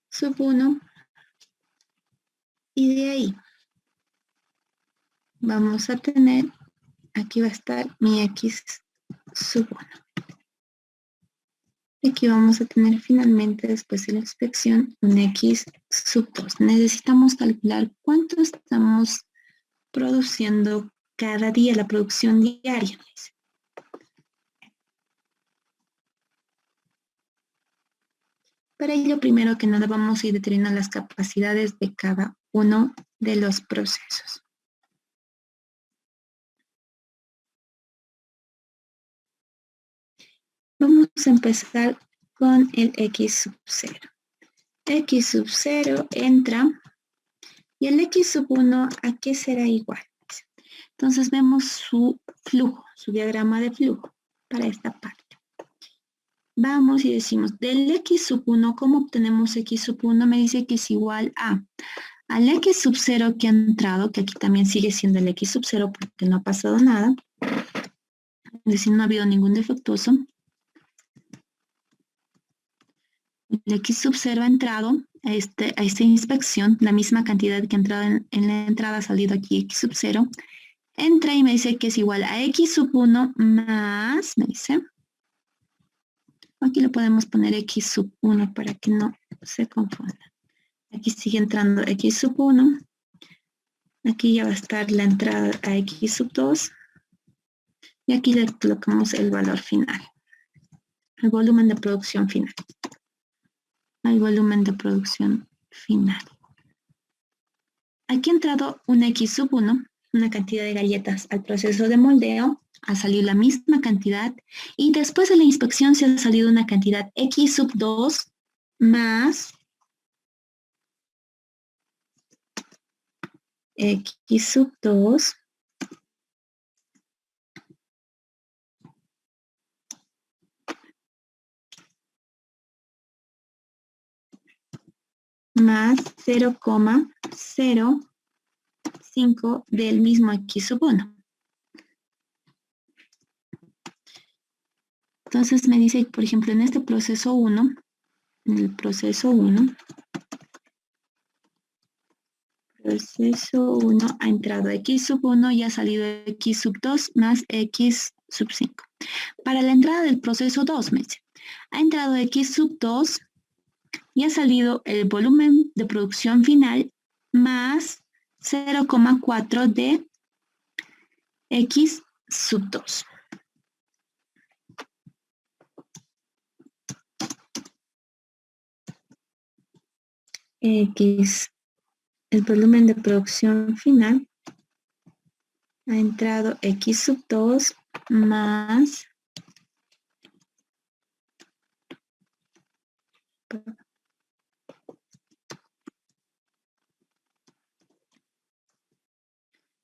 sub 1 y de ahí vamos a tener, aquí va a estar mi X sub 1. Aquí vamos a tener finalmente, después de la inspección, un X sub 2. Necesitamos calcular cuánto estamos produciendo cada día, la producción diaria. Para ello, primero que nada, vamos a ir determinando las capacidades de cada uno de los procesos. Vamos a empezar con el X sub 0. X sub 0 entra y el X sub 1, ¿a qué será igual? Entonces vemos su flujo, su diagrama de flujo para esta parte. Vamos y decimos, del X sub 1, ¿cómo obtenemos X sub 1? Me dice que es igual al X sub 0 que ha entrado, que aquí también sigue siendo el X sub 0 porque no ha pasado nada. Es decir, no ha habido ningún defectuoso. El X sub 0 ha entrado a esta inspección, la misma cantidad que ha entrado en la entrada ha salido aquí x sub 0, entra y me dice que es igual a x sub 1 más, me dice, aquí le podemos poner x sub 1 para que no se confunda. Aquí sigue entrando x sub 1, aquí ya va a estar la entrada a x sub 2, y aquí le colocamos el valor final, el volumen de producción final. Al volumen de producción final. Aquí ha entrado una x sub 1, una cantidad de galletas al proceso de moldeo, ha salido la misma cantidad y después de la inspección se ha salido una cantidad x sub 2 más x sub 2 más 0,05 del mismo x sub 1. Entonces me dice, por ejemplo, en este proceso 1, en el proceso 1 ha entrado x sub 1 y ha salido x sub 2 más x sub 5. Para la entrada del proceso 2, me dice, ha entrado x sub 2 y ha salido el volumen de producción final más 0,4 de x sub 2. X, el volumen de producción final, ha entrado x sub 2 más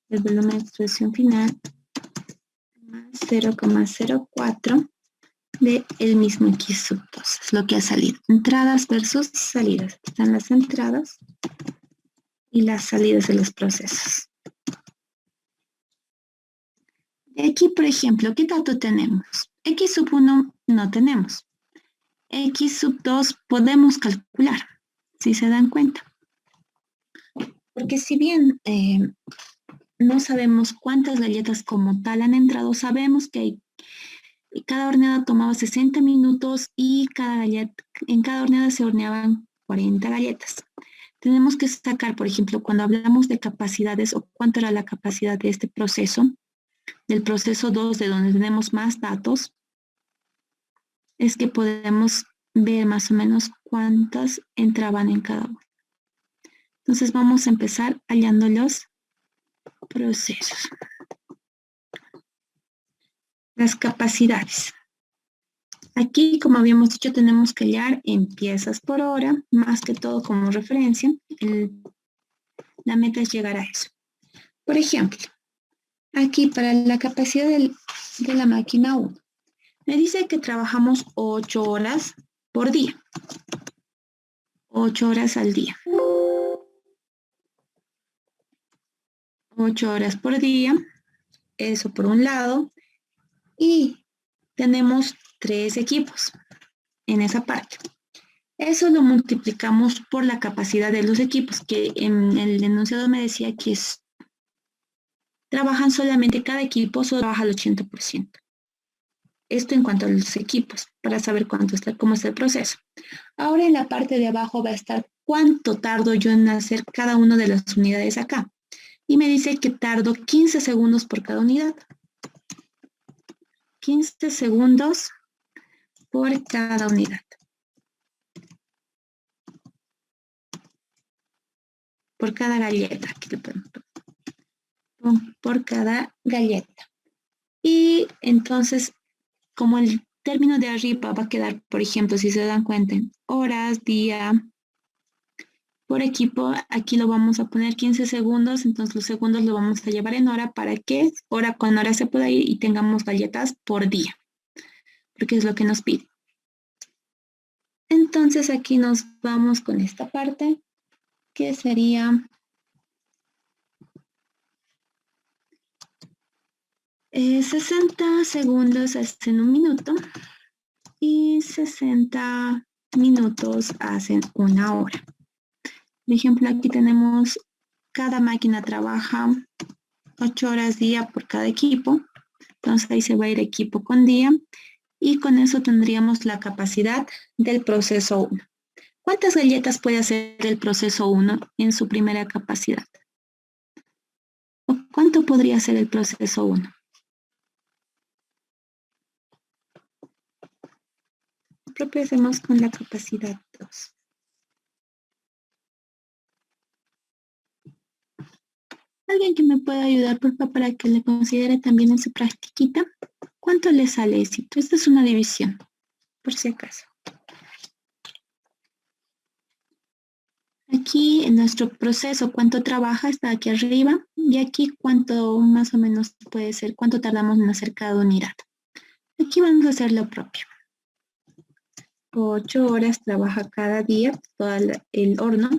el volumen de producción final más 0,04 de el mismo x sub 2. Es lo que ha salido. Entradas versus salidas. Están las entradas y las salidas de los procesos. Aquí, por ejemplo, ¿qué dato tenemos? X sub 1 no tenemos. X sub 2 podemos calcular, si se dan cuenta. Porque si bien no sabemos cuántas galletas como tal han entrado, sabemos que cada horneada tomaba 60 minutos y en cada horneada se horneaban 40 galletas. Tenemos que sacar, por ejemplo, cuando hablamos de capacidades o cuánto era la capacidad de este proceso, del proceso 2, de donde tenemos más datos, es que podemos ver más o menos cuántas entraban en cada uno. Entonces vamos a empezar hallando los procesos. Las capacidades. Aquí, como habíamos dicho, tenemos que hallar en piezas por hora, más que todo como referencia. La meta es llegar a eso. Por ejemplo, aquí para la capacidad de la máquina 1, me dice que trabajamos 8 horas por día. 8 horas al día. 8 horas por día. Eso por un lado. Y tenemos 3 equipos en esa parte. Eso lo multiplicamos por la capacidad de los equipos, que en el enunciado me decía que trabajan solamente, cada equipo solo trabaja al 80%. Esto en cuanto a los equipos, para saber cómo está el proceso. Ahora en la parte de abajo va a estar cuánto tardo yo en hacer cada una de las unidades acá. Y me dice que tardo 15 segundos por cada unidad. 15 segundos por cada unidad. Por cada galleta. Aquí le pongo. Por cada galleta. Y entonces, como el término de arriba va a quedar, por ejemplo, si se dan cuenta, en horas, día, por equipo, aquí lo vamos a poner 15 segundos, entonces los segundos lo vamos a llevar en hora para que hora con hora se pueda ir y tengamos galletas por día, porque es lo que nos pide. Entonces aquí nos vamos con esta parte, que sería 60 segundos hacen 1 minuto y 60 minutos hacen 1 hora. Por ejemplo, aquí tenemos, cada máquina trabaja 8 horas día por cada equipo. Entonces ahí se va a ir equipo con día. Y con eso tendríamos la capacidad del proceso 1. ¿Cuántas galletas puede hacer el proceso 1 en su primera capacidad? ¿O cuánto podría ser el proceso 1? Lo propio hacemos con la capacidad 2. ¿Alguien que me pueda ayudar, por favor, para que le considere también en su practiquita? ¿Cuánto le sale éxito? Esta es una división, por si acaso. Aquí en nuestro proceso, cuánto trabaja está aquí arriba, y aquí cuánto más o menos puede ser, cuánto tardamos en hacer cada unidad. Aquí vamos a hacer lo propio. 8 horas trabaja cada día todo el horno.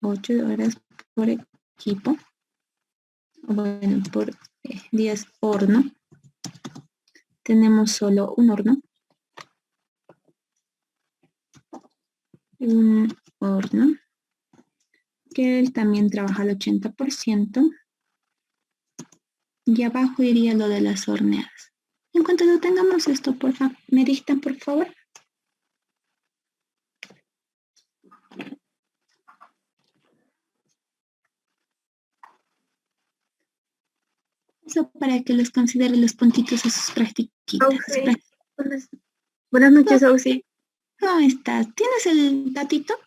8 horas por equipo. Bueno, por días horno. Tenemos solo un horno. Un horno. Que él también trabaja al 80%. Y abajo iría lo de las horneadas. En cuanto lo tengamos esto, por favor, me dictan, por favor. Eso para que les considere los puntitos a sus practiquitas. Buenas noches, Auxi. ¿Cómo estás? ¿Tienes el datito?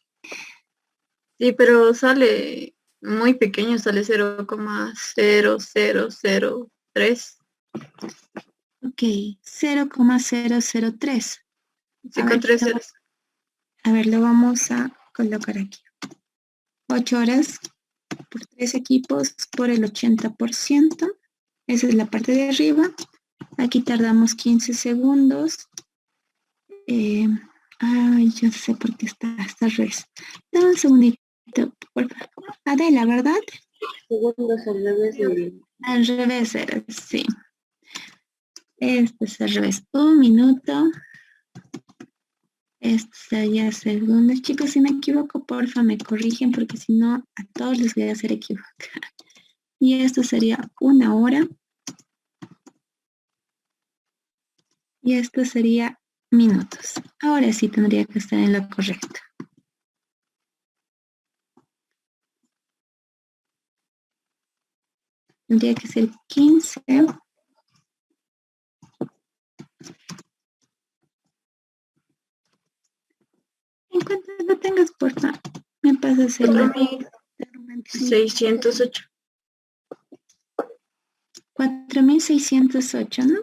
Sí, pero sale muy pequeño, sale 0,0003. Ok, 0,003. Sí, A con ver, 3 ceros. A ver, lo vamos a colocar aquí. 8 horas por 3 equipos por el 80%. Esa es la parte de arriba. Aquí tardamos 15 segundos. Ay, yo sé por qué está al revés. Dame un segundito, por favor. Adela, ¿verdad? Segundos al revés de... Al revés era, sí. Este es al revés. Un minuto. Este sería segundos. Chicos, si me equivoco, porfa, me corrigen porque si no, a todos les voy a hacer equivocar. Y esto sería 1 hora. Y esto sería minutos. Ahora sí tendría que estar en lo correcto. Tendría que ser 15. En cuanto lo tengas, porfa, me pasas el 608. 4608, ¿no?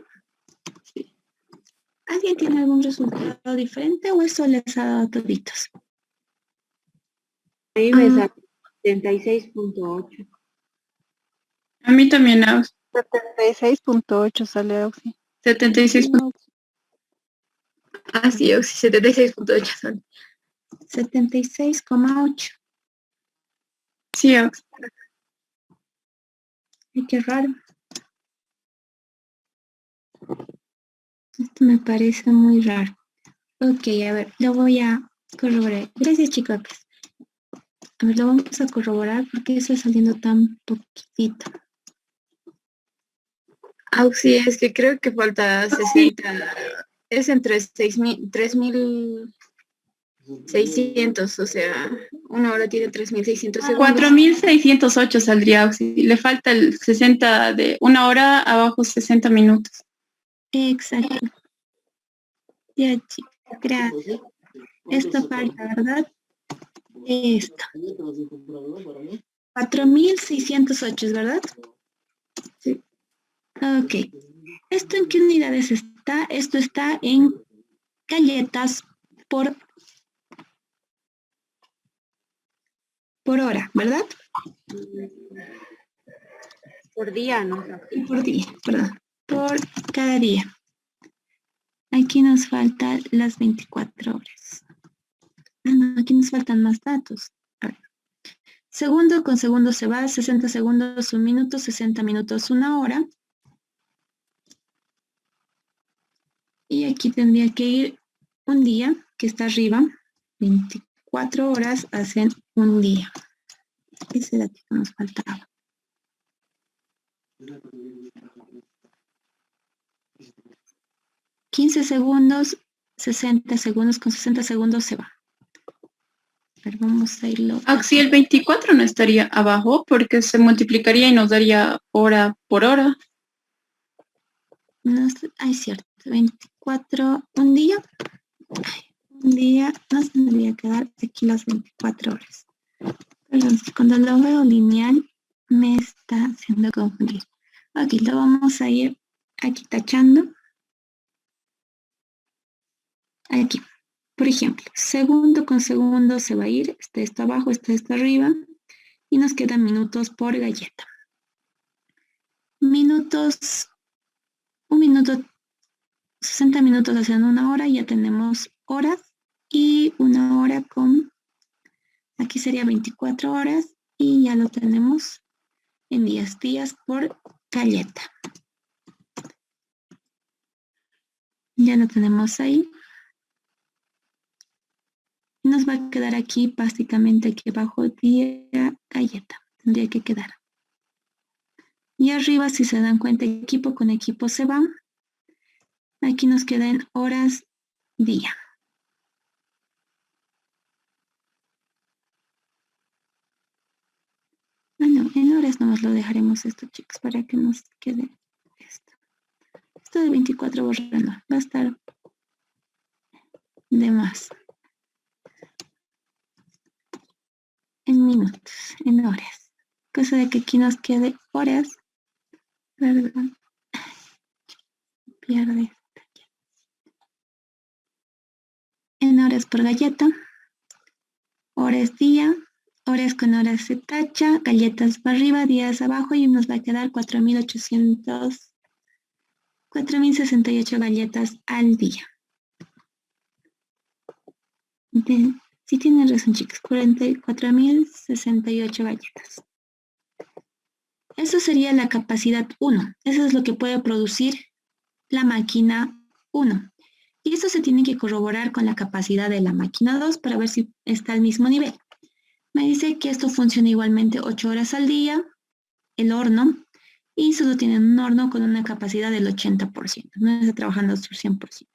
Sí. ¿Alguien tiene algún resultado diferente o eso les ha dado toditos? Ahí me sale 76.8. A mí también, Auxi. 76.8 sale Auxi. 76. Ah, sí, Auxi, 76.8 sale. 76,8. Sí, Auxi. Ay, qué raro. Esto me parece muy raro. Ok, a ver, lo voy a corroborar. Gracias, chicos. A ver, lo vamos a corroborar porque eso está saliendo tan poquitito. Auxi, es que creo que falta 60. Es entre 3.600, o sea, 1 hora tiene 3.600 segundos. 4.608 saldría, Auxi. Le falta el 60 de 1 hora, abajo 60 minutos. Exacto. Ya, chicos, gracias. Esto falta, ¿verdad? Esto. 4.608, ¿verdad? Sí. Ok. ¿Esto en qué unidades está? Esto está en galletas por hora, ¿verdad? Por día, ¿no? Por día, perdón. Por cada día. Aquí nos faltan las 24 horas. Ah, no, aquí nos faltan más datos. A ver. Segundo con segundo se va, 60 segundos, 1 minuto, 60 minutos, 1 hora. Y aquí tendría que ir un día, que está arriba, 24 horas hacen un día. Ese dato que nos faltaba. 15 segundos, 60 segundos, con 60 segundos se va. A ver, vamos a irlo. Oxy, el 24 no estaría abajo porque se multiplicaría y nos daría hora por hora. No, ay, cierto, 24, un día. Un día nos tendría que dar aquí las 24 horas. Perdón, cuando lo veo lineal me está haciendo confundir. Aquí lo vamos a ir aquí tachando. Aquí, por ejemplo, segundo con segundo se va a ir, está esto abajo, está esto arriba, y nos quedan minutos por galleta. Minutos, un minuto, 60 minutos haciendo una hora, ya tenemos horas, y una hora con, aquí sería 24 horas, y ya lo tenemos en 10 días por galleta. Ya lo tenemos ahí. Nos va a quedar aquí básicamente aquí abajo día galleta. Tendría que quedar. Y arriba, si se dan cuenta, equipo con equipo se va. Aquí nos quedan horas día. Ah, no, en horas nomás lo dejaremos esto, chicos, para que nos quede esto. Esto de 24 borrando. Va a estar de más. En minutos, en horas. Cosa de que aquí nos quede horas. Perdón. Pierde. En horas por galleta. Horas día. Horas con horas se tacha. Galletas para arriba, días abajo. Y nos va a quedar 4.068 galletas al día. Sí tienen razón, chicos, 44.068 galletas. Eso sería la capacidad 1. Eso es lo que puede producir la máquina 1. Y eso se tiene que corroborar con la capacidad de la máquina 2 para ver si está al mismo nivel. Me dice que esto funciona igualmente 8 horas al día, el horno, y solo tienen un horno con una capacidad del 80%. No está trabajando al 100%.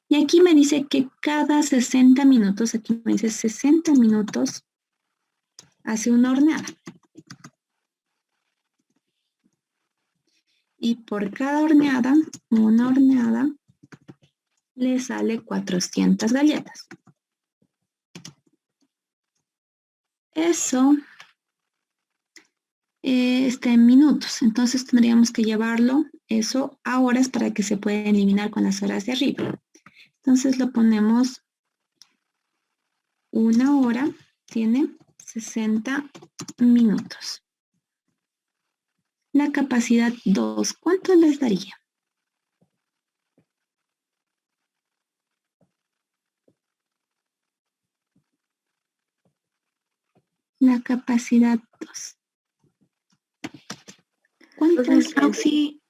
Y aquí me dice que cada 60 minutos, aquí me dice 60 minutos, hace una horneada. Y por cada horneada, una horneada, le sale 400 galletas. Eso está en minutos. Entonces tendríamos que llevarlo eso a horas para que se pueda eliminar con las horas de arriba. Entonces lo ponemos una hora, tiene 60 minutos. La capacidad 2, ¿cuánto les daría? La capacidad 2. ¿Cuántas? Sí,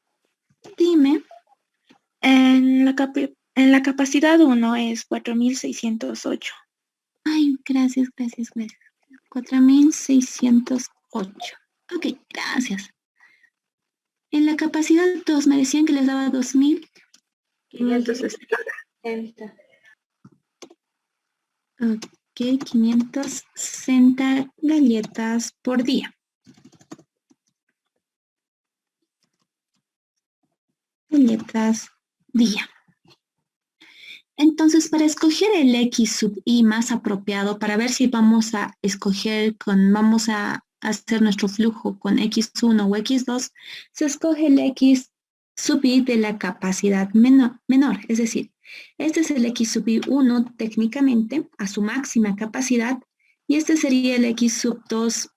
Dime. en la capacidad 1 es 4.608. Ay, gracias. 4.608. Ok, gracias. En la capacidad 2 me decían que les daba 2.560. Ok, 560 galletas por día. Galletas día. Entonces, para escoger el X sub I más apropiado, para ver si vamos a escoger vamos a hacer nuestro flujo con X1 o X2, se escoge el X sub I de la capacidad menor. Es decir, este es el X sub I1 técnicamente a su máxima capacidad y este sería el X sub 2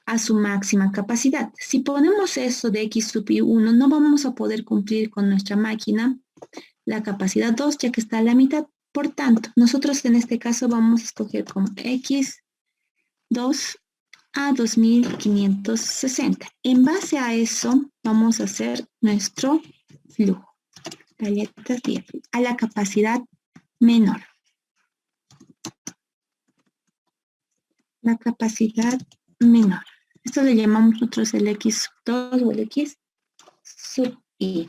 a su máxima capacidad. Si ponemos eso de X sub I1, no vamos a poder cumplir con nuestra máquina la capacidad 2, ya que está a la mitad. Por tanto, nosotros en este caso vamos a escoger como X2 a 2.560. En base a eso, vamos a hacer nuestro flujo. Galletas a la capacidad menor. la capacidad menor. Esto le llamamos nosotros el X sub 2 o el X sub I.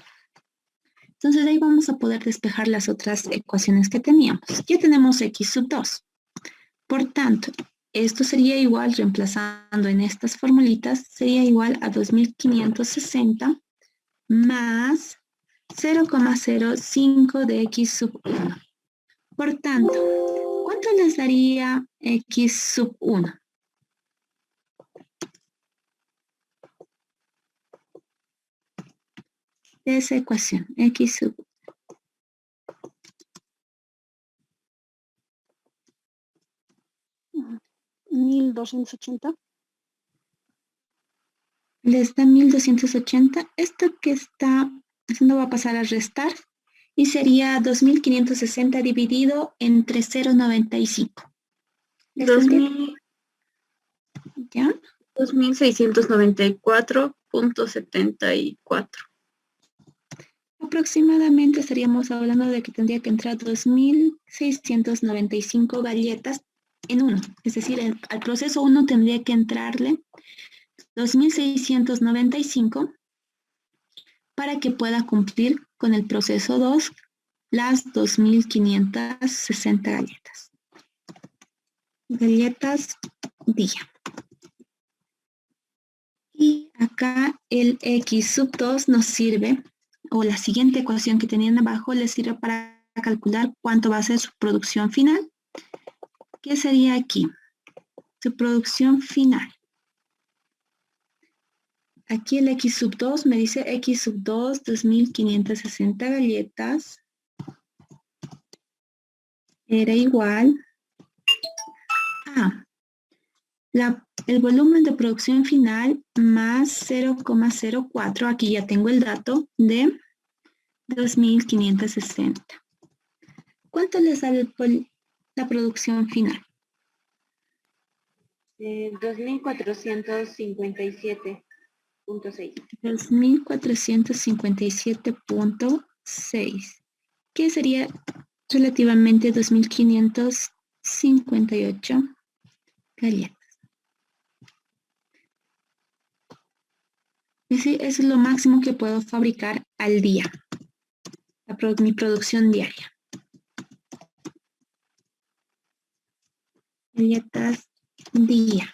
Entonces ahí vamos a poder despejar las otras ecuaciones que teníamos. Ya tenemos X sub 2. Por tanto, esto sería igual, reemplazando en estas formulitas, sería igual a 2560 más 0,05 de X sub 1. Por tanto, ¿cuánto les daría X sub 1? De esa ecuación, X sub 1280. les da 1280. Esto que está haciendo va a pasar a restar y sería 2560 dividido entre 0,95. 2000, ¿Ya? 2694.74. Aproximadamente estaríamos hablando de que tendría que entrar 2695 galletas en uno. Es decir, al proceso 1 tendría que entrarle 2695 para que pueda cumplir con el proceso 2 las 2560 galletas. Galletas día. Y acá el X sub 2 nos sirve, o la siguiente ecuación que tenían abajo les sirve para calcular cuánto va a ser su producción final. ¿Qué sería aquí? Su producción final. Aquí el X sub 2 me dice X sub 2, 2560 galletas. Era igual a el volumen de producción final más 0,04. Aquí ya tengo el dato de 2560. ¿Cuánto les sale la producción final? 2457.6. 2457.6. ¿Qué sería relativamente 2558 galletas? Eso es lo máximo que puedo fabricar al día. Mi producción diaria. Galletas día.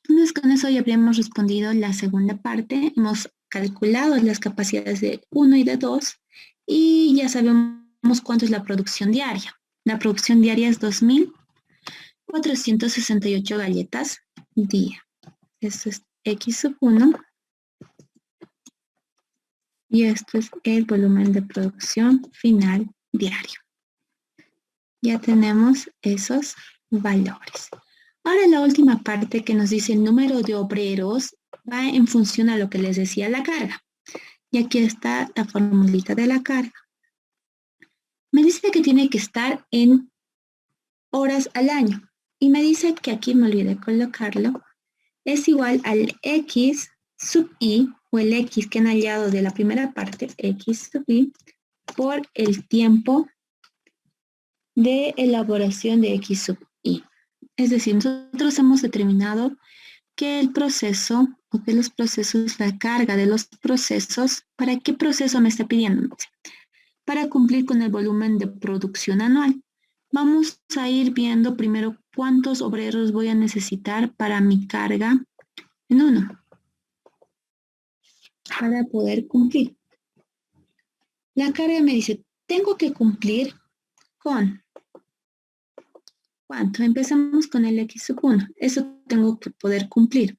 Entonces con eso ya habríamos respondido la segunda parte. Hemos calculado las capacidades de 1 y de 2 y ya sabemos cuánto es la producción diaria. La producción diaria es 2468 galletas día. Esto es X sub 1 y esto es el volumen de producción final diario. Ya tenemos esos valores. Ahora la última parte que nos dice el número de obreros va en función a lo que les decía la carga. Y aquí está la formulita de la carga. Me dice que tiene que estar en horas al año. Y me dice que aquí me olvidé colocarlo. Es igual al X sub I, o el X que han hallado de la primera parte, X sub I, por el tiempo de elaboración de X sub I. Es decir, nosotros hemos determinado que el proceso, o que los procesos, la carga de los procesos, ¿para qué proceso me está pidiendo? Para cumplir con el volumen de producción anual. Vamos a ir viendo primero cuántos obreros voy a necesitar para mi carga en uno, para poder cumplir. La carga me dice, tengo que cumplir con, ¿cuánto? Empezamos con el X sub 1. Eso tengo que poder cumplir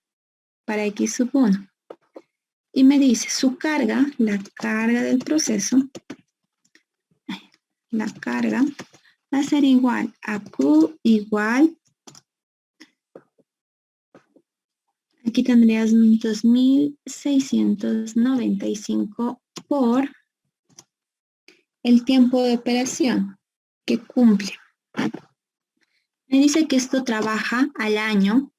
para X sub 1. Y me dice, su carga, la carga del proceso, la carga va a ser igual a Q igual, aquí tendrías 2695 por el tiempo de operación que cumple. Me dice que esto trabaja al año.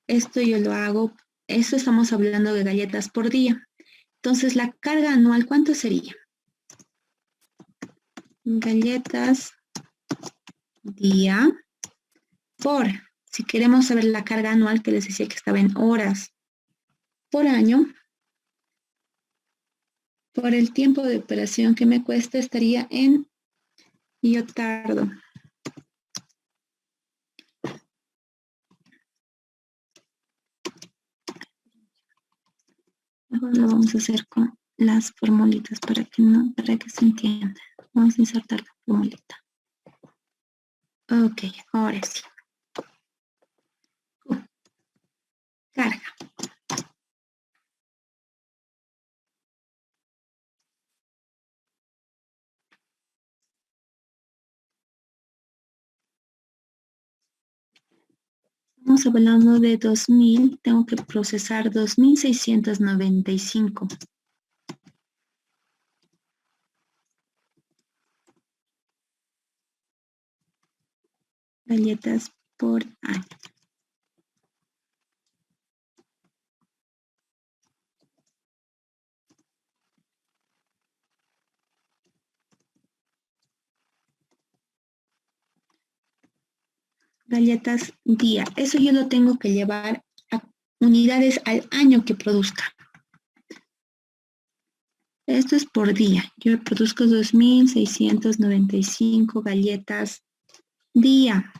Esto yo lo hago, esto estamos hablando de galletas por día. Entonces la carga anual, ¿cuánto sería? Galletas día por, si queremos saber la carga anual que les decía que estaba en horas por año, por el tiempo de operación que me cuesta estaría en, y yo tardo. Mejor lo vamos a hacer con las formulitas para que se entienda. Vamos a insertar la formulita. Ok, ahora sí. Carga. Estamos hablando de 2000, tengo que procesar 2695. Galletas por año. Galletas día. Eso yo lo tengo que llevar a unidades al año que produzca. Esto es por día. Yo produzco 2695 galletas día.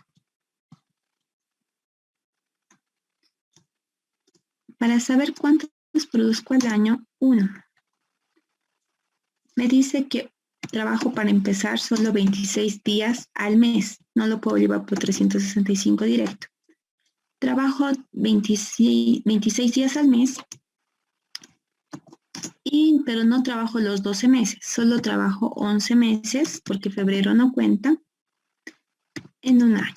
Para saber cuántos produzco al año, 1. Me dice que trabajo para empezar solo 26 días al mes. No lo puedo llevar por 365 directo. Trabajo 26 días al mes, pero no trabajo los 12 meses. Solo trabajo 11 meses, porque febrero no cuenta, en un año.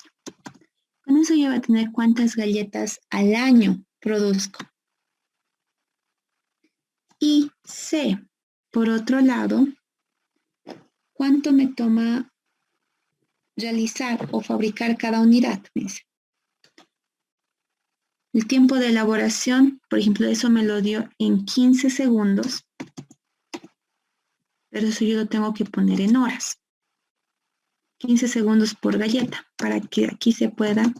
Con eso ya va a tener cuántas galletas al año produzco. Y sé, por otro lado, cuánto me toma realizar o fabricar cada unidad. El tiempo de elaboración, por ejemplo, eso me lo dio en 15 segundos, pero eso yo lo tengo que poner en horas. 15 segundos por galleta, para que aquí se pueda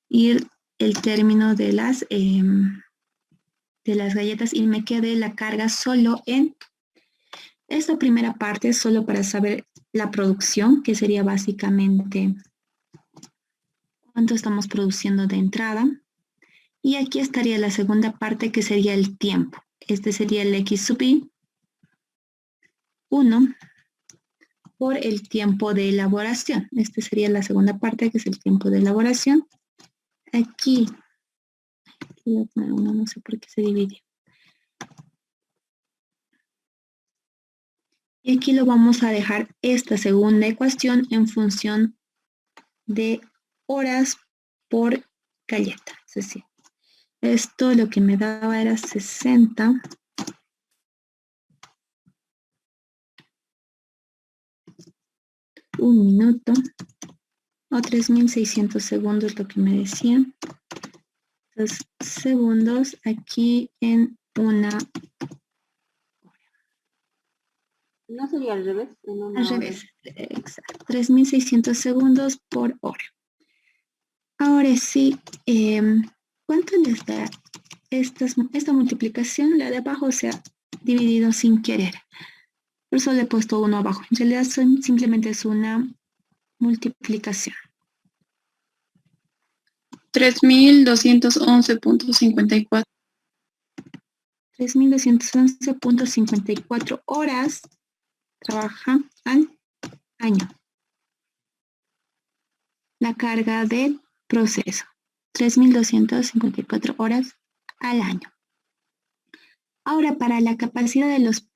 ir el término de las galletas y me quede la carga solo en esta primera parte, solo para saber la producción, que sería básicamente cuánto estamos produciendo de entrada. Y aquí estaría la segunda parte, que sería el tiempo. Este sería el X sub I, 1 por el tiempo de elaboración. Este sería la segunda parte, que es el tiempo de elaboración. Aquí voy a poner uno, no sé por qué se divide. Y aquí lo vamos a dejar esta segunda ecuación en función de horas por galleta. Es decir, esto lo que me daba era 60. Un minuto. O 3600 segundos, lo que me decían. Los segundos aquí en una. ¿No sería al revés? Al revés, exacto. 3600 segundos por hora. Ahora sí, ¿cuánto les da esta multiplicación? La de abajo se ha dividido sin querer. Por eso le he puesto 1 abajo. En realidad simplemente es una multiplicación. 3211.54. 3211.54 horas trabaja al año. La carga del proceso. 3254 horas al año. Ahora, para la capacidad de los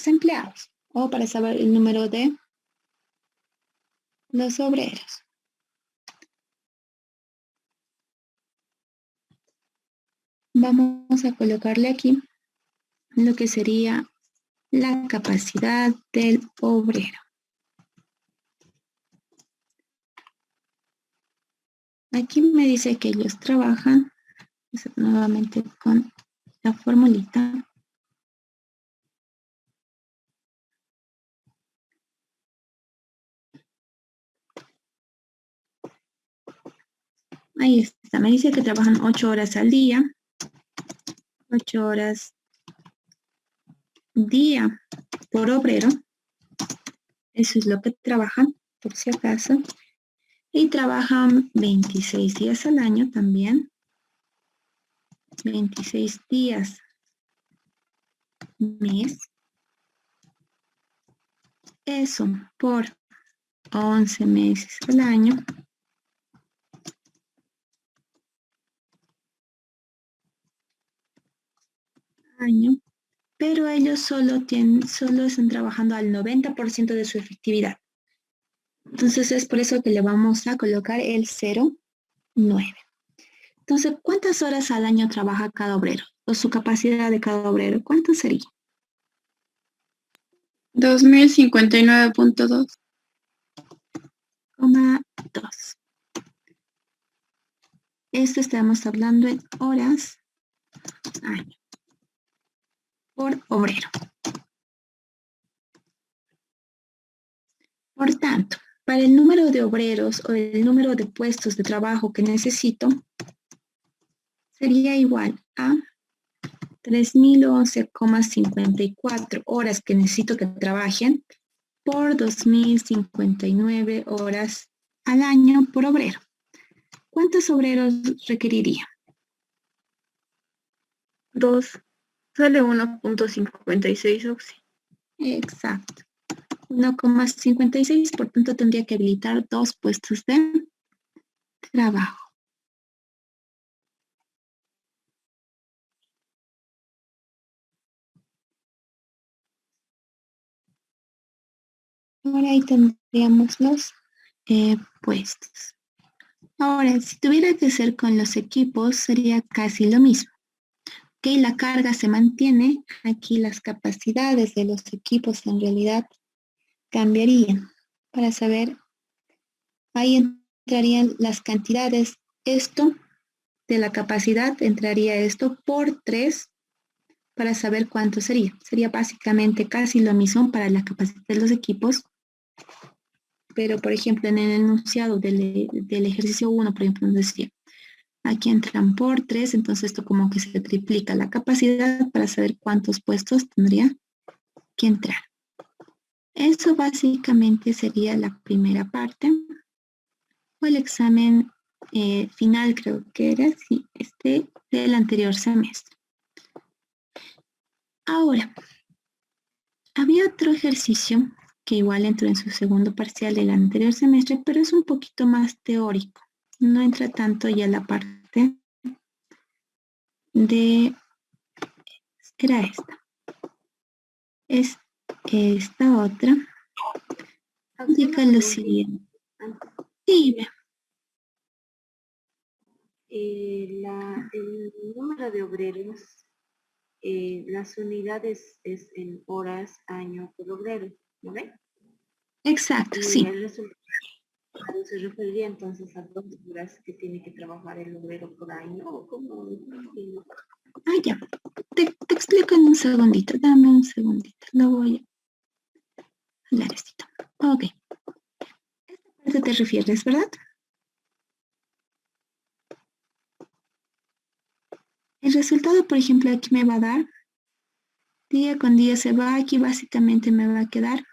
empleados, o para saber el número de los obreros. Vamos a colocarle aquí lo que sería la capacidad del obrero. Aquí me dice que ellos trabajan, nuevamente con la formulita. Ahí está, me dice que trabajan 8 horas al día. 8 horas día por obrero. Eso es lo que trabajan, por si acaso. Y trabajan 26 días al año también. 26 días mes. Eso por 11 meses al año. Pero ellos solo están trabajando al 90% de su efectividad. Entonces es por eso que le vamos a colocar el 0,9. Entonces, ¿cuántas horas al año trabaja cada obrero? O su capacidad de cada obrero, ¿cuánto sería? 2059.2. 2. Esto estamos hablando en horas año por obrero. Por tanto, para el número de obreros o el número de puestos de trabajo que necesito, sería igual a 3011,54 horas que necesito que trabajen por 2059 horas al año por obrero. ¿Cuántos obreros requeriría? 2. Sale 1.56, Oxy. Exacto. 1,56, por tanto tendría que habilitar 2 puestos de trabajo. Ahora ahí tendríamos los puestos. Ahora, si tuviera que ser con los equipos, sería casi lo mismo. Ok, la carga se mantiene. Aquí las capacidades de los equipos en realidad cambiarían. Para saber, ahí entrarían las cantidades. Esto de la capacidad, entraría esto por 3 para saber cuánto sería. Sería básicamente casi lo mismo para la capacidad de los equipos. Pero, por ejemplo, en el enunciado del ejercicio 1, por ejemplo, nos decía, aquí entran por 3, entonces esto como que se triplica la capacidad para saber cuántos puestos tendría que entrar. Eso básicamente sería la primera parte. O el examen final, creo que era, sí, del anterior semestre. Ahora, había otro ejercicio que igual entró en su segundo parcial del anterior semestre, pero es un poquito más teórico. No entra tanto ya la parte de... Era esta. Es esta otra. Indica lo siguiente. Sí, ve. El número de obreros, las unidades es en horas año por obrero, ¿no ve? Exacto, Y sí. el resultado se referiría entonces a 2 horas que tiene que trabajar el obrero por año, o como... Ah, ya. Te explico en un segundito. Dame un segundito. Lo voy a hablar esto. Ok. Esta parte te refieres, ¿verdad? El resultado, por ejemplo, aquí me va a dar, día con día se va, aquí básicamente me va a quedar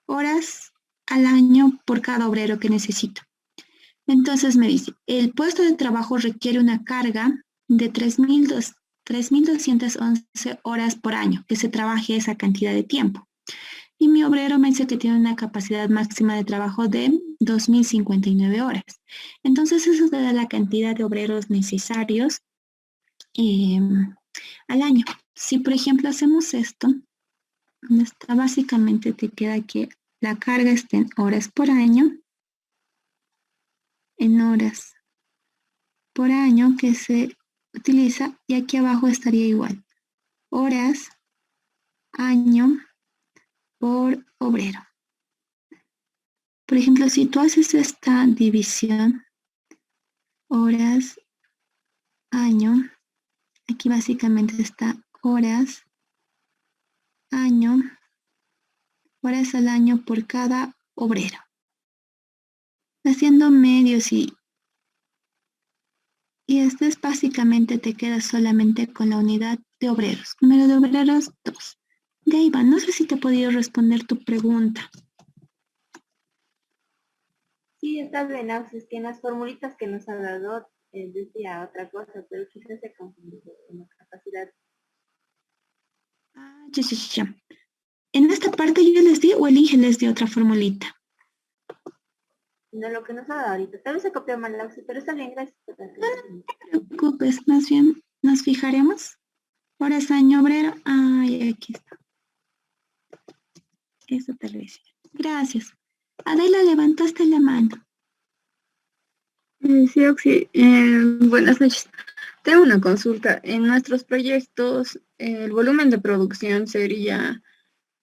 horas al año por cada obrero que necesito. Entonces me dice, el puesto de trabajo requiere una carga de 3.211 horas por año, que se trabaje esa cantidad de tiempo. Y mi obrero me dice que tiene una capacidad máxima de trabajo de 2.059 horas. Entonces eso te da la cantidad de obreros necesarios al año. Si por ejemplo hacemos esto, básicamente te queda que la carga esté en horas por año, en horas por año que se utiliza, y aquí abajo estaría igual, horas año por obrero. Por ejemplo, si tú haces esta división, horas año, aquí básicamente está horas año, horas al año por cada obrero. Haciendo medios y Y este básicamente te quedas solamente con la unidad de obreros. Número de obreros 2. De ahí va, no sé si te he podido responder tu pregunta. Sí, está bien, Auxi, es que en las formulitas que nos ha dado decía otra cosa, pero quizás se confundió con la capacidad. Ah, ya. En esta parte yo les di o el Inge les di otra formulita. No lo que nos ha dado ahorita. Tal vez se copió mal, Auxi, pero está bien, gracias. No te preocupes, más bien nos fijaremos. Horas año obrero. Ay, aquí está. Eso te lo decía. Gracias. Adela, levantaste la mano. Sí, Oxy. Buenas noches. Tengo una consulta. En nuestros proyectos, el volumen de producción sería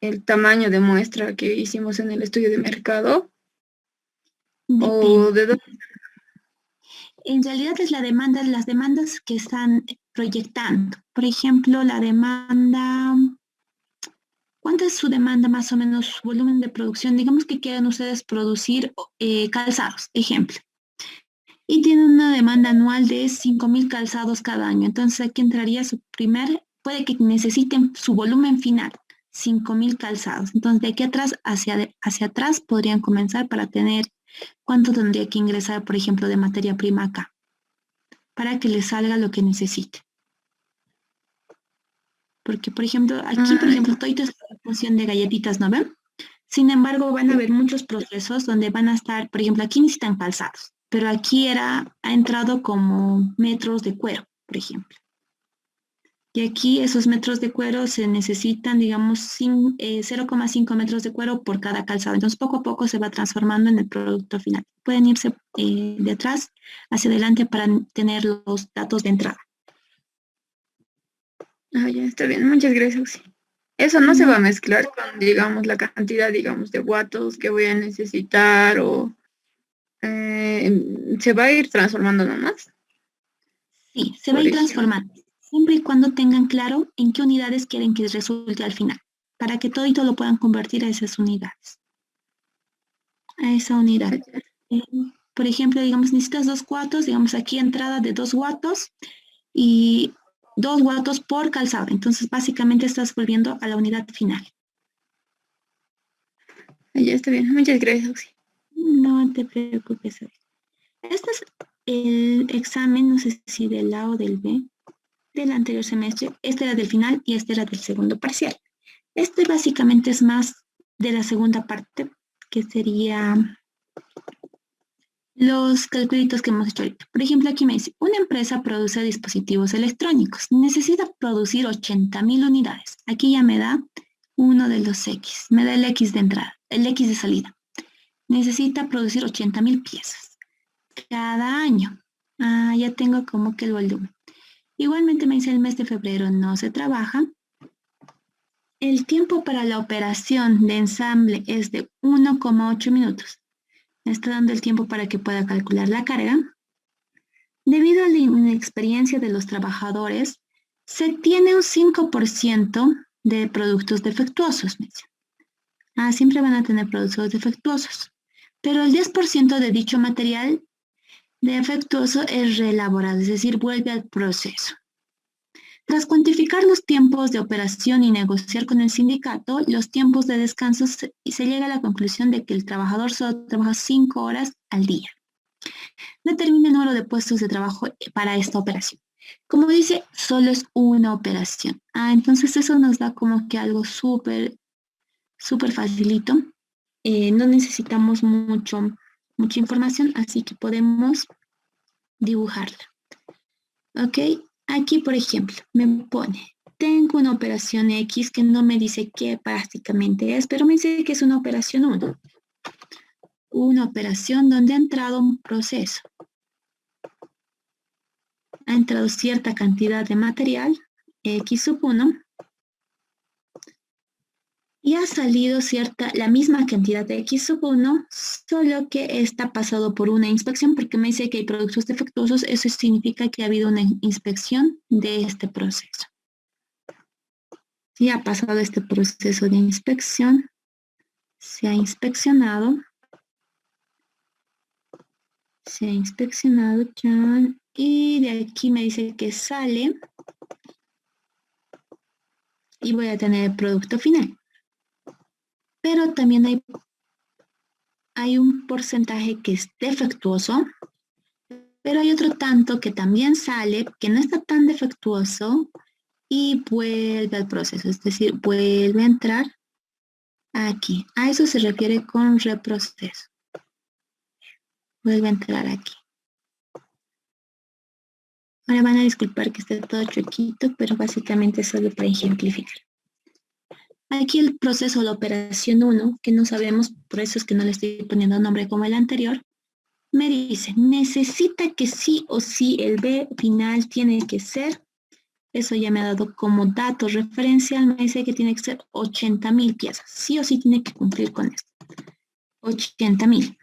el tamaño de muestra que hicimos en el estudio de mercado o Depende. de dónde. En realidad es la demanda, las demandas que están proyectando. Por ejemplo, la demanda, ¿cuánto es su demanda más o menos, su volumen de producción? Digamos que quieren ustedes producir calzados, ejemplo. Y tienen una demanda anual de 5.000 calzados cada año. Entonces aquí entraría su primer, puede que necesiten su volumen final, 5.000 calzados. Entonces de aquí atrás hacia atrás podrían comenzar para tener cuánto tendría que ingresar, por ejemplo, de materia prima acá, para que les salga lo que necesite. Porque, por ejemplo, aquí, por ejemplo, estoy en función de galletitas, ¿no ven? Sin embargo, van a haber muchos procesos donde van a estar, por ejemplo, aquí necesitan calzados, pero aquí ha entrado como metros de cuero, por ejemplo. Y aquí esos metros de cuero se necesitan, digamos, 0,5 metros de cuero por cada calzado. Entonces, poco a poco se va transformando en el producto final. Pueden irse de atrás hacia adelante para tener los datos de entrada. Ah, ya está bien. Muchas gracias, Oxy. Eso no se va a mezclar con, digamos, la cantidad, digamos, de watts que voy a necesitar o se va a ir transformando nomás. Sí, se va a ir transformando, siempre y cuando tengan claro en qué unidades quieren que resulte al final, para que todito lo puedan convertir a esas unidades, a esa unidad. Por ejemplo, digamos, necesitas 2 watts, digamos aquí entrada de 2 watts y 2 watts por calzado. Entonces, básicamente estás volviendo a la unidad final. Ya está bien. Muchas gracias, Oxy. No te preocupes. Este es el examen, no sé si del A o del B, del anterior semestre. Este era del final y este era del segundo parcial. Este básicamente es más de la segunda parte, que sería los calculitos que hemos hecho ahorita. Por ejemplo, aquí me dice, una empresa produce dispositivos electrónicos. Necesita producir 80.000 unidades. Aquí ya me da uno de los X. Me da el X de entrada, el X de salida. Necesita producir 80.000 piezas cada año. Ah, ya tengo como que el volumen. Igualmente me dice el mes de febrero no se trabaja. El tiempo para la operación de ensamble es de 1,8 minutos. Me está dando el tiempo para que pueda calcular la carga. Debido a la inexperiencia de los trabajadores, se tiene un 5% de productos defectuosos. Siempre van a tener productos defectuosos, pero el 10% de dicho material defectuoso es reelaborado, es decir, vuelve al proceso. Tras cuantificar los tiempos de operación y negociar con el sindicato, los tiempos de descanso se llega a la conclusión de que el trabajador solo trabaja 5 horas al día. Determina el número de puestos de trabajo para esta operación. Como dice, solo es una operación. Entonces eso nos da como que algo súper facilito. No necesitamos mucha información, así que podemos dibujarla. ¿Ok? Aquí, por ejemplo, me pone, tengo una operación X que no me dice qué prácticamente es, pero me dice que es una operación 1. Una operación donde ha entrado un proceso. Ha entrado cierta cantidad de material, X sub 1, y ha salido la misma cantidad de X sub 1, solo que está pasado por una inspección, porque me dice que hay productos defectuosos, eso significa que ha habido una inspección de este proceso. Si ha pasado este proceso de inspección, se ha inspeccionado ya Y de aquí me dice que sale. Y voy a tener el producto final. Pero también hay un porcentaje que es defectuoso, pero hay otro tanto que también sale, que no está tan defectuoso y vuelve al proceso, es decir, vuelve a entrar aquí. A eso se refiere con reproceso. Vuelve a entrar aquí. Ahora van a disculpar que esté todo chuequito, pero básicamente es solo para ejemplificar. Aquí el proceso, la operación 1, que no sabemos, por eso es que no le estoy poniendo nombre como el anterior, me dice, necesita que sí o sí el B final tiene que ser, eso ya me ha dado como dato referencial, me dice que tiene que ser 80.000 piezas, sí o sí tiene que cumplir con esto. 80.000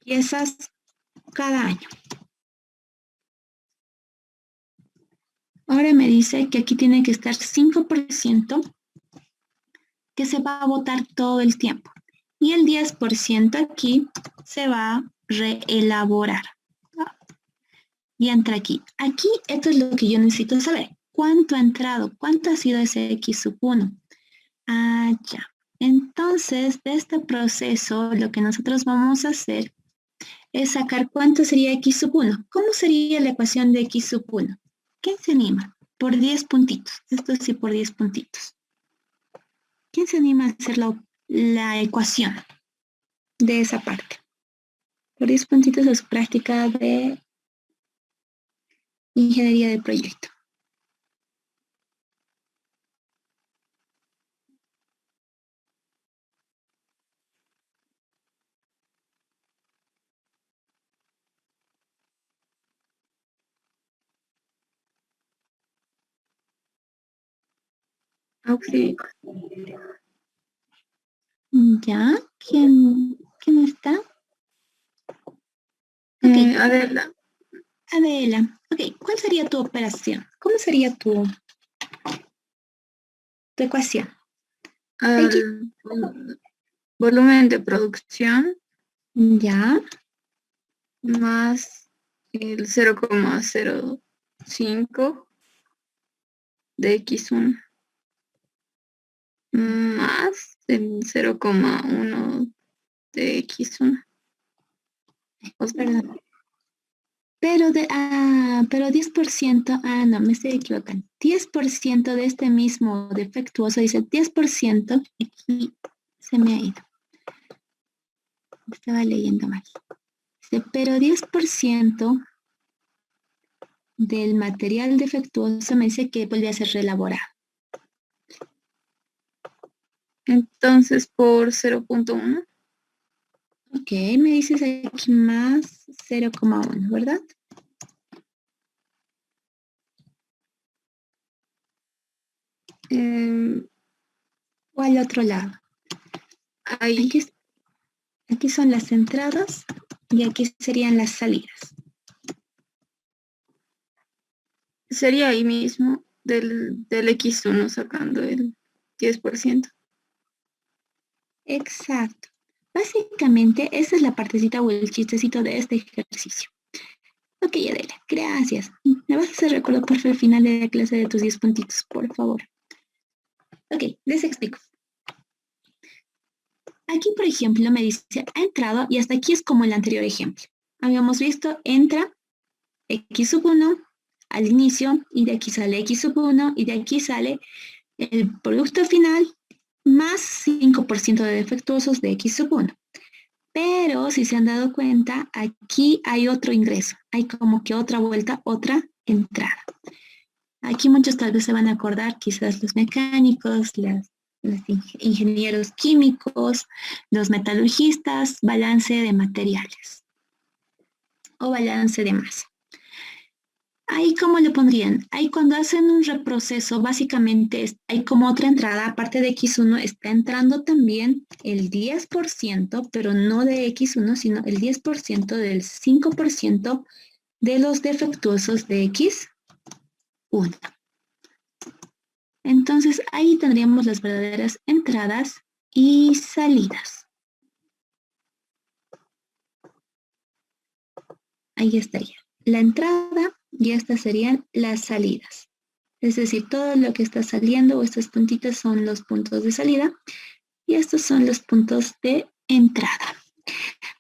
piezas cada año. Ahora me dice que aquí tiene que estar 5% que se va a botar todo el tiempo. Y el 10% aquí se va a reelaborar. Y entra aquí. Aquí esto es lo que yo necesito saber. ¿Cuánto ha entrado? ¿Cuánto ha sido ese X sub 1? Ah, ya. Entonces, de este proceso, lo que nosotros vamos a hacer es sacar cuánto sería X sub 1. ¿Cómo sería la ecuación de X sub 1? ¿Quién se anima? Por 10 puntitos. Esto sí, por 10 puntitos. ¿Quién se anima a hacer la ecuación de esa parte? Por 10 puntitos es práctica de ingeniería de proyecto. Auxi, ¿Ya? ¿Quién está? Ok, Adela, Adela. Ok, ¿cuál sería tu operación? ¿Cómo sería tu ecuación? X, al volumen de producción ya, más el 0,05 de X1 más el 0,1 de X1. perdón. Pero 10%, no, me estoy equivocando. 10% de este mismo defectuoso, dice 10%, aquí se me ha ido. Estaba leyendo mal. Dice, pero 10% del material defectuoso me dice que vuelve a ser reelaborado. Entonces por 0,1. Ok, me dices aquí más 0,1, ¿verdad? O al otro lado. Ahí Aquí son las entradas y aquí serían las salidas. sería ahí mismo del X1 sacando el 10%. Exacto. Básicamente, esa es la partecita o el chistecito de este ejercicio. Ok, Adela, gracias. ¿Me vas a hacer recordar por favor el final de la clase de tus 10 puntitos, por favor? Ok, les explico. Aquí, por ejemplo, me dice, ha entrado, y hasta aquí es como el anterior ejemplo. Habíamos visto, entra X sub 1 al inicio, y de aquí sale X sub 1, y de aquí sale el producto final más 5% de defectuosos de X sub 1. Pero si se han dado cuenta, aquí hay otro ingreso, hay como que otra vuelta, otra entrada. Aquí muchos tal vez se van a acordar, quizás los mecánicos, los ingenieros químicos, los metalurgistas, balance de materiales o balance de masa. Ahí, ¿cómo le pondrían? Ahí cuando hacen un reproceso, básicamente hay como otra entrada, aparte de X1, está entrando también el 10%, pero no de X1, sino el 10% del 5% de los defectuosos de X1. Entonces, ahí tendríamos las verdaderas entradas y salidas. Ahí estaría. la entrada y estas serían las salidas. Es decir, todo lo que está saliendo o estos puntitos son los puntos de salida y estos son los puntos de entrada.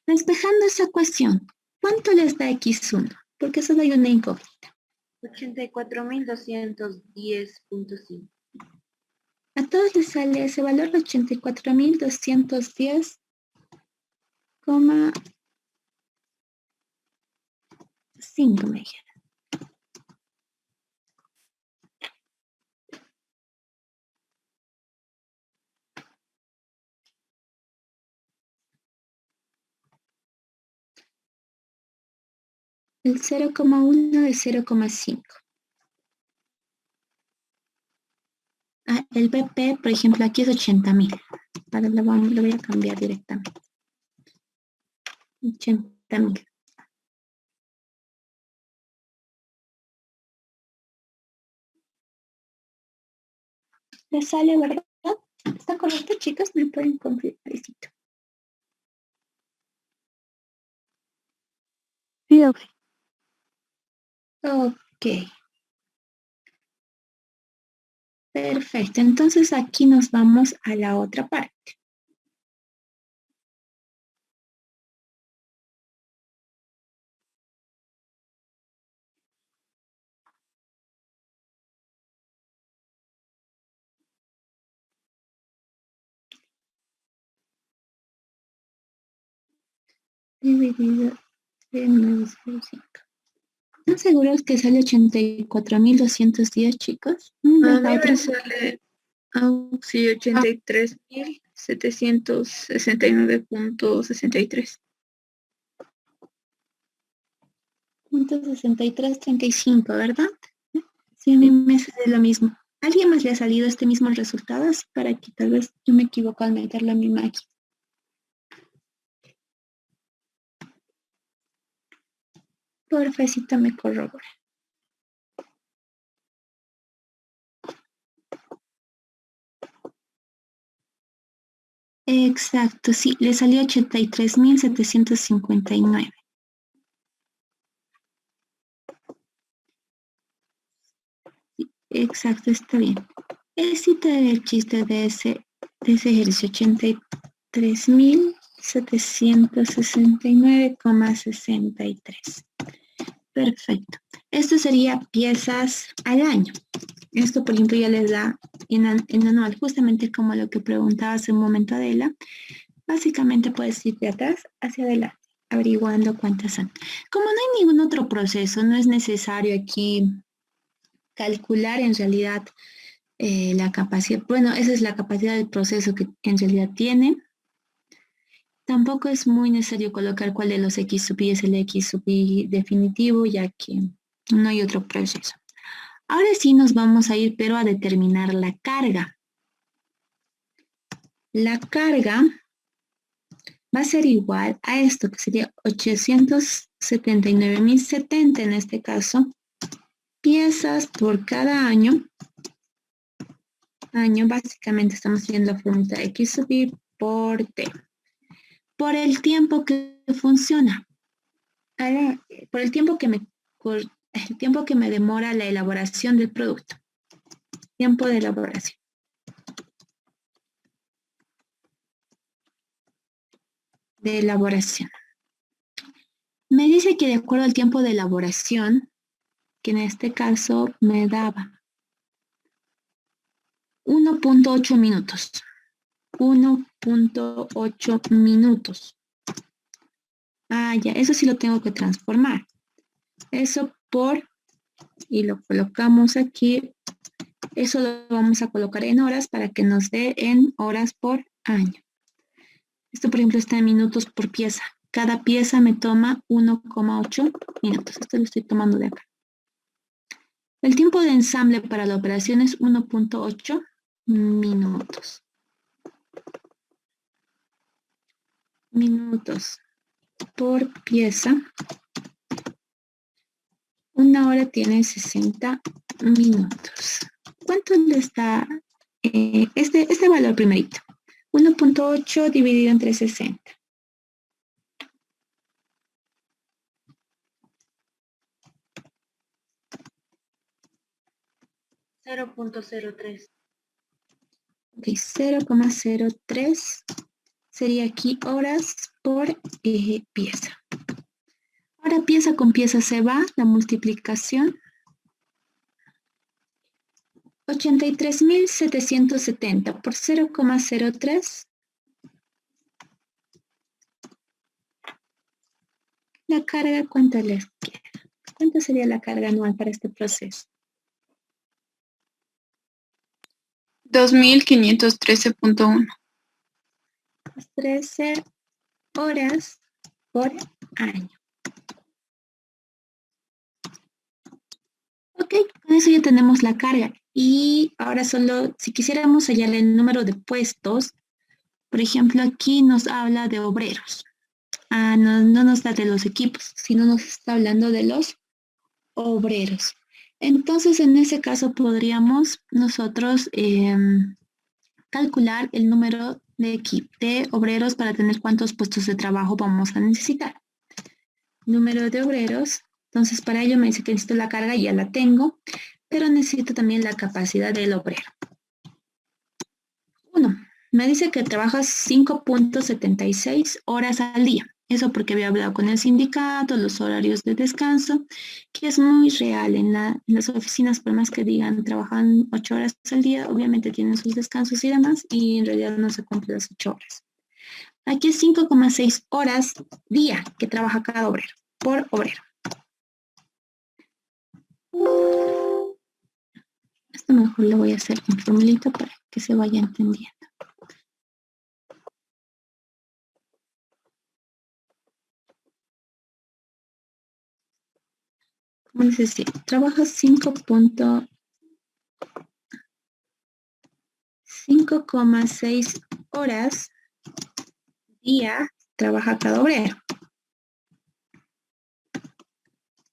Despejando esa ecuación, ¿cuánto les da X1? Porque solo hay una incógnita. 84.210.5. A todos les sale ese valor 84.210,5 me dijeron. El 0,1 es 0,5. Ah, el BP, por ejemplo, aquí es 80.000. Ahora lo voy a cambiar directamente. 80.000. ¿Les sale, verdad? ¿Está correcto, chicos? ¿Me pueden confirmar? Sí, Auxi. Ok. Perfecto. Entonces aquí nos vamos a la otra parte. Dividido en 9,5. ¿Están seguros que sale 84.210, chicos? A mí me sale sí, 83.769.63. .6335, ¿verdad? Sí, a mí me sale lo mismo. ¿Alguien más le ha salido este mismo resultado? Así para que tal vez yo me equivoco al meterlo en mi máquina. Porfecito me corrobora. Exacto, sí, le salió 83.759. Sí, exacto, está bien. Sí te da el chiste de ese ejercicio, 83.769,63. Perfecto. Esto sería piezas al año. Esto, por ejemplo, ya les da en anual, justamente como lo que preguntaba hace un momento Adela. Básicamente puedes ir de atrás hacia adelante, averiguando cuántas son. Como no hay ningún otro proceso, no es necesario aquí calcular en realidad la capacidad. Bueno, esa es la capacidad del proceso que en realidad tiene. Tampoco es muy necesario colocar cuál de los X sub y es el X sub y definitivo, ya que no hay otro proceso. Ahora sí nos vamos a ir, pero a determinar la carga. La carga va a ser igual a esto, que sería 879.070 en este caso, piezas por cada año. Año, básicamente estamos haciendo la fórmula X sub y por T. Por el tiempo que funciona. Ahora, por el tiempo que me demora la elaboración del producto. Tiempo de elaboración. Me dice que de acuerdo al tiempo de elaboración, que en este caso me daba 1.8 minutos. 1.8 minutos. Ah, ya, eso sí lo tengo que transformar. Eso por, y lo colocamos aquí, eso lo vamos a colocar en horas para que nos dé en horas por año. Esto, por ejemplo, está en minutos por pieza. Cada pieza me toma 1,8 minutos. Esto lo estoy tomando de acá. El tiempo de ensamble para la operación es 1.8 minutos. Minutos por pieza. Una hora tiene 60 minutos. ¿Cuánto les da este valor primerito? 1.8 dividido entre 60. 0.03. Ok, 0,03 sería aquí horas por pieza. Ahora pieza con pieza se va, la multiplicación. 83.770 por 0,03. La carga, ¿cuánto les queda? ¿Cuánto sería la carga anual para este proceso? 2.513.1. 13 horas por año. Ok, con eso ya tenemos la carga. Y ahora solo, si quisiéramos hallar el número de puestos, por ejemplo, aquí nos habla de obreros. No nos da de los equipos, sino nos está hablando de los obreros. Entonces, en ese caso podríamos nosotros calcular el número de obreros para tener cuántos puestos de trabajo vamos a necesitar. Número de obreros. Entonces, para ello me dice que necesito la carga, ya la tengo, pero necesito también la capacidad del obrero. 1. Me dice que trabajas 5.76 horas al día. Eso porque había hablado con el sindicato, los horarios de descanso, que es muy real en las oficinas, por más que digan trabajan 8 horas al día, obviamente tienen sus descansos y demás, y en realidad no se cumplen las 8 horas. Aquí es 5,6 horas día que trabaja cada obrero, por obrero. Esto mejor lo voy a hacer con formulita para que se vaya entendiendo. Es decir, trabaja 5,6 horas día, trabaja cada obrero.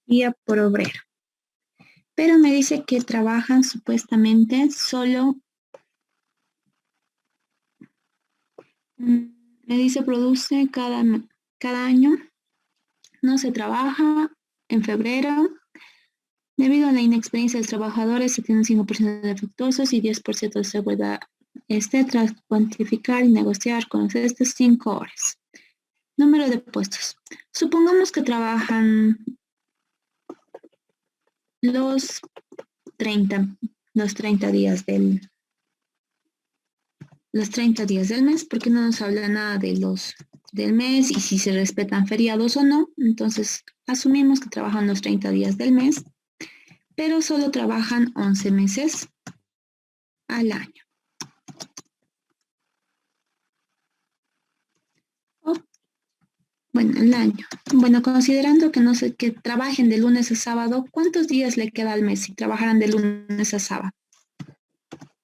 Día por obrero. Pero me dice que trabajan supuestamente solo, me dice produce cada año, no se trabaja en febrero. Debido a la inexperiencia de los trabajadores, se tienen 5% de defectuosos y 10% se vuelve tras cuantificar y negociar con estas 5 horas. Número de puestos. Supongamos que trabajan los 30 días del mes, porque no nos habla nada del mes y si se respetan feriados o no. Entonces, asumimos que trabajan los 30 días del mes, pero solo trabajan 11 meses al año. Bueno, el año. Bueno, considerando que que trabajen de lunes a sábado, ¿cuántos días le queda al mes si trabajaran de lunes a sábado?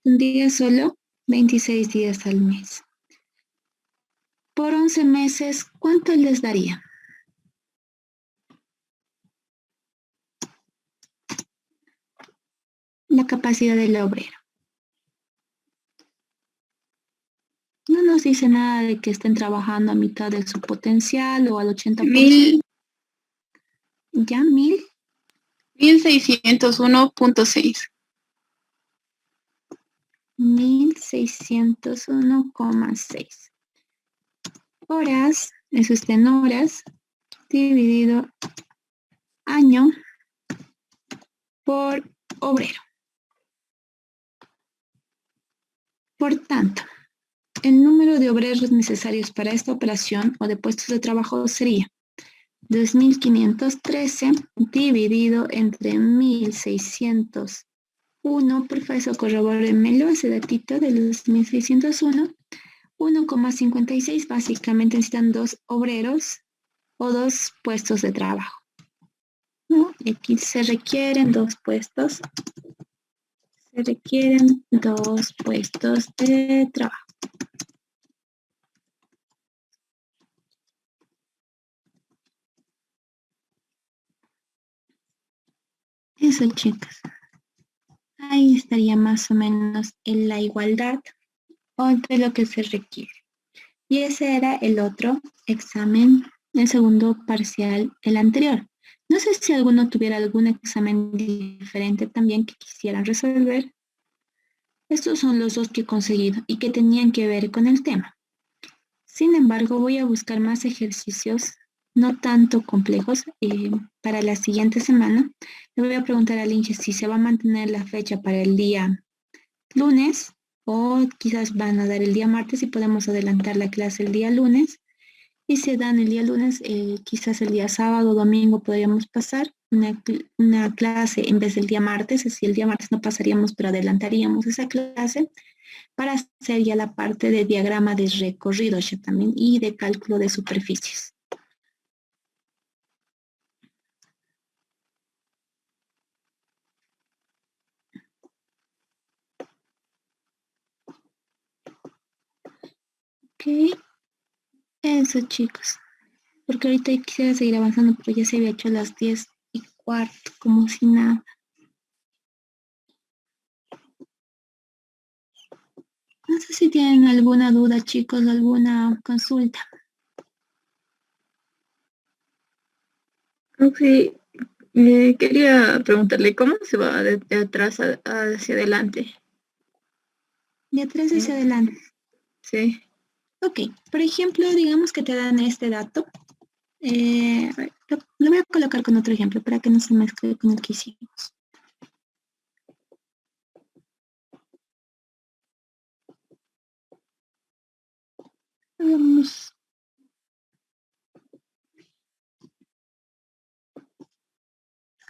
Un día solo, 26 días al mes. Por 11 meses, ¿cuánto les daría? La capacidad del obrero. No nos dice nada de que estén trabajando a mitad de su potencial o al 80%. ¿Ya 1.000? 1.601.6. 1.601,6 horas, eso está en horas, dividido año por obrero. Por tanto, el número de obreros necesarios para esta operación o de puestos de trabajo sería 2.513 dividido entre 1.601, por favor, eso corrobórenmelo, ese datito de los 1.601, 1,56, básicamente necesitan 2 obreros o 2 puestos de trabajo. ¿No? Aquí se requieren 2 puestos. Se requieren 2 puestos de trabajo. Eso, chicos. Ahí estaría más o menos en la igualdad o entre lo que se requiere. Y ese era el otro examen, el segundo parcial, el anterior. No sé si alguno tuviera algún examen diferente también que quisieran resolver. Estos son los dos que he conseguido y que tenían que ver con el tema. Sin embargo, voy a buscar más ejercicios no tanto complejos para la siguiente semana. Le voy a preguntar al Inge si se va a mantener la fecha para el día lunes o quizás van a dar el día martes y podemos adelantar la clase el día lunes. Y si dan el día lunes, quizás el día sábado o domingo podríamos pasar una clase en vez del día martes. Es decir, el día martes no pasaríamos, pero adelantaríamos esa clase para hacer ya la parte de diagrama de recorrido ya también y de cálculo de superficies. Ok, eso chicos, porque ahorita quisiera seguir avanzando, pero ya se había hecho las 10:15, como si nada. No sé si tienen alguna duda chicos, alguna consulta. Sí, quería preguntarle, ¿cómo se va de atrás hacia adelante? De atrás hacia adelante. Sí. Ok, por ejemplo, digamos que te dan este dato. Lo voy a colocar con otro ejemplo para que no se mezcle con el que hicimos. Vamos.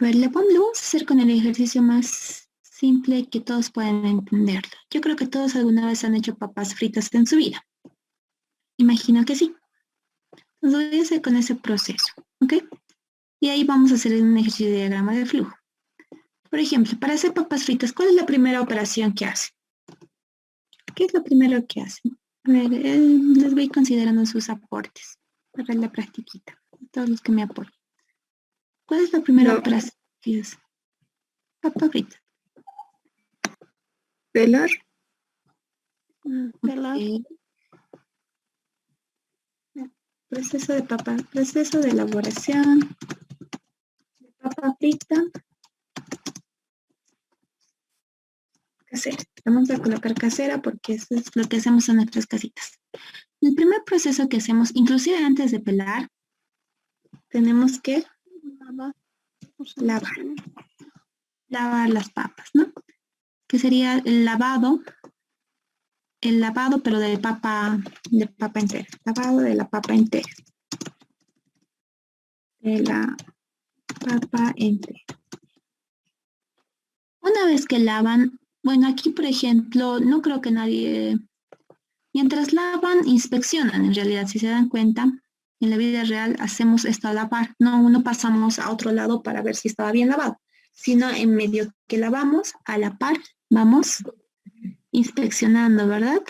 A ver, lo vamos a hacer con el ejercicio más simple que todos puedan entenderlo. Yo creo que todos alguna vez han hecho papas fritas en su vida. Imagino que sí. Entonces voy a hacer con ese proceso, ¿ok? Y ahí vamos a hacer un ejercicio de diagrama de flujo. Por ejemplo, para hacer papas fritas, ¿cuál es la primera operación que hace? ¿Qué es lo primero que hacen? A ver, les voy considerando sus aportes para la practiquita, todos los que me apoyan. ¿Cuál es la primera operación que hace? Papa frita. Pelar. Pelar. Ok. Proceso de elaboración de papa frita casera. Vamos a colocar casera porque eso es lo que hacemos en nuestras casitas. El primer proceso que hacemos, inclusive antes de pelar, tenemos que lavar las papas, ¿no? Que sería el lavado pero de papa entera. Lavado de la papa entera. De la papa entera. Una vez que lavan, bueno, aquí por ejemplo, no creo que nadie, mientras lavan, inspeccionan en realidad, si se dan cuenta, en la vida real hacemos esto a la par, no pasamos a otro lado para ver si estaba bien lavado, sino en medio que lavamos, a la par, vamos inspeccionando, ¿verdad?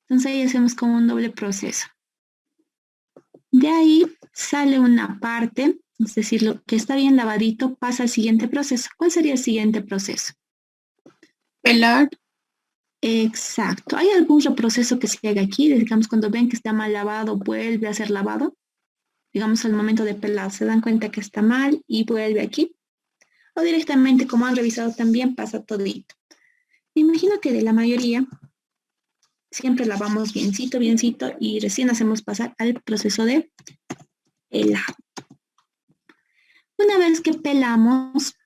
Entonces ahí hacemos como un doble proceso. De ahí sale una parte, es decir, lo que está bien lavadito pasa al siguiente proceso. ¿Cuál sería el siguiente proceso? Pelar. Exacto. ¿Hay algún proceso que se haga aquí? Digamos, cuando ven que está mal lavado, vuelve a ser lavado. Digamos, al momento de pelar, se dan cuenta que está mal y vuelve aquí. O directamente, como han revisado también, pasa todito. Me imagino que de la mayoría siempre lavamos biencito y recién hacemos pasar al proceso de pelado. Una vez que pelamos,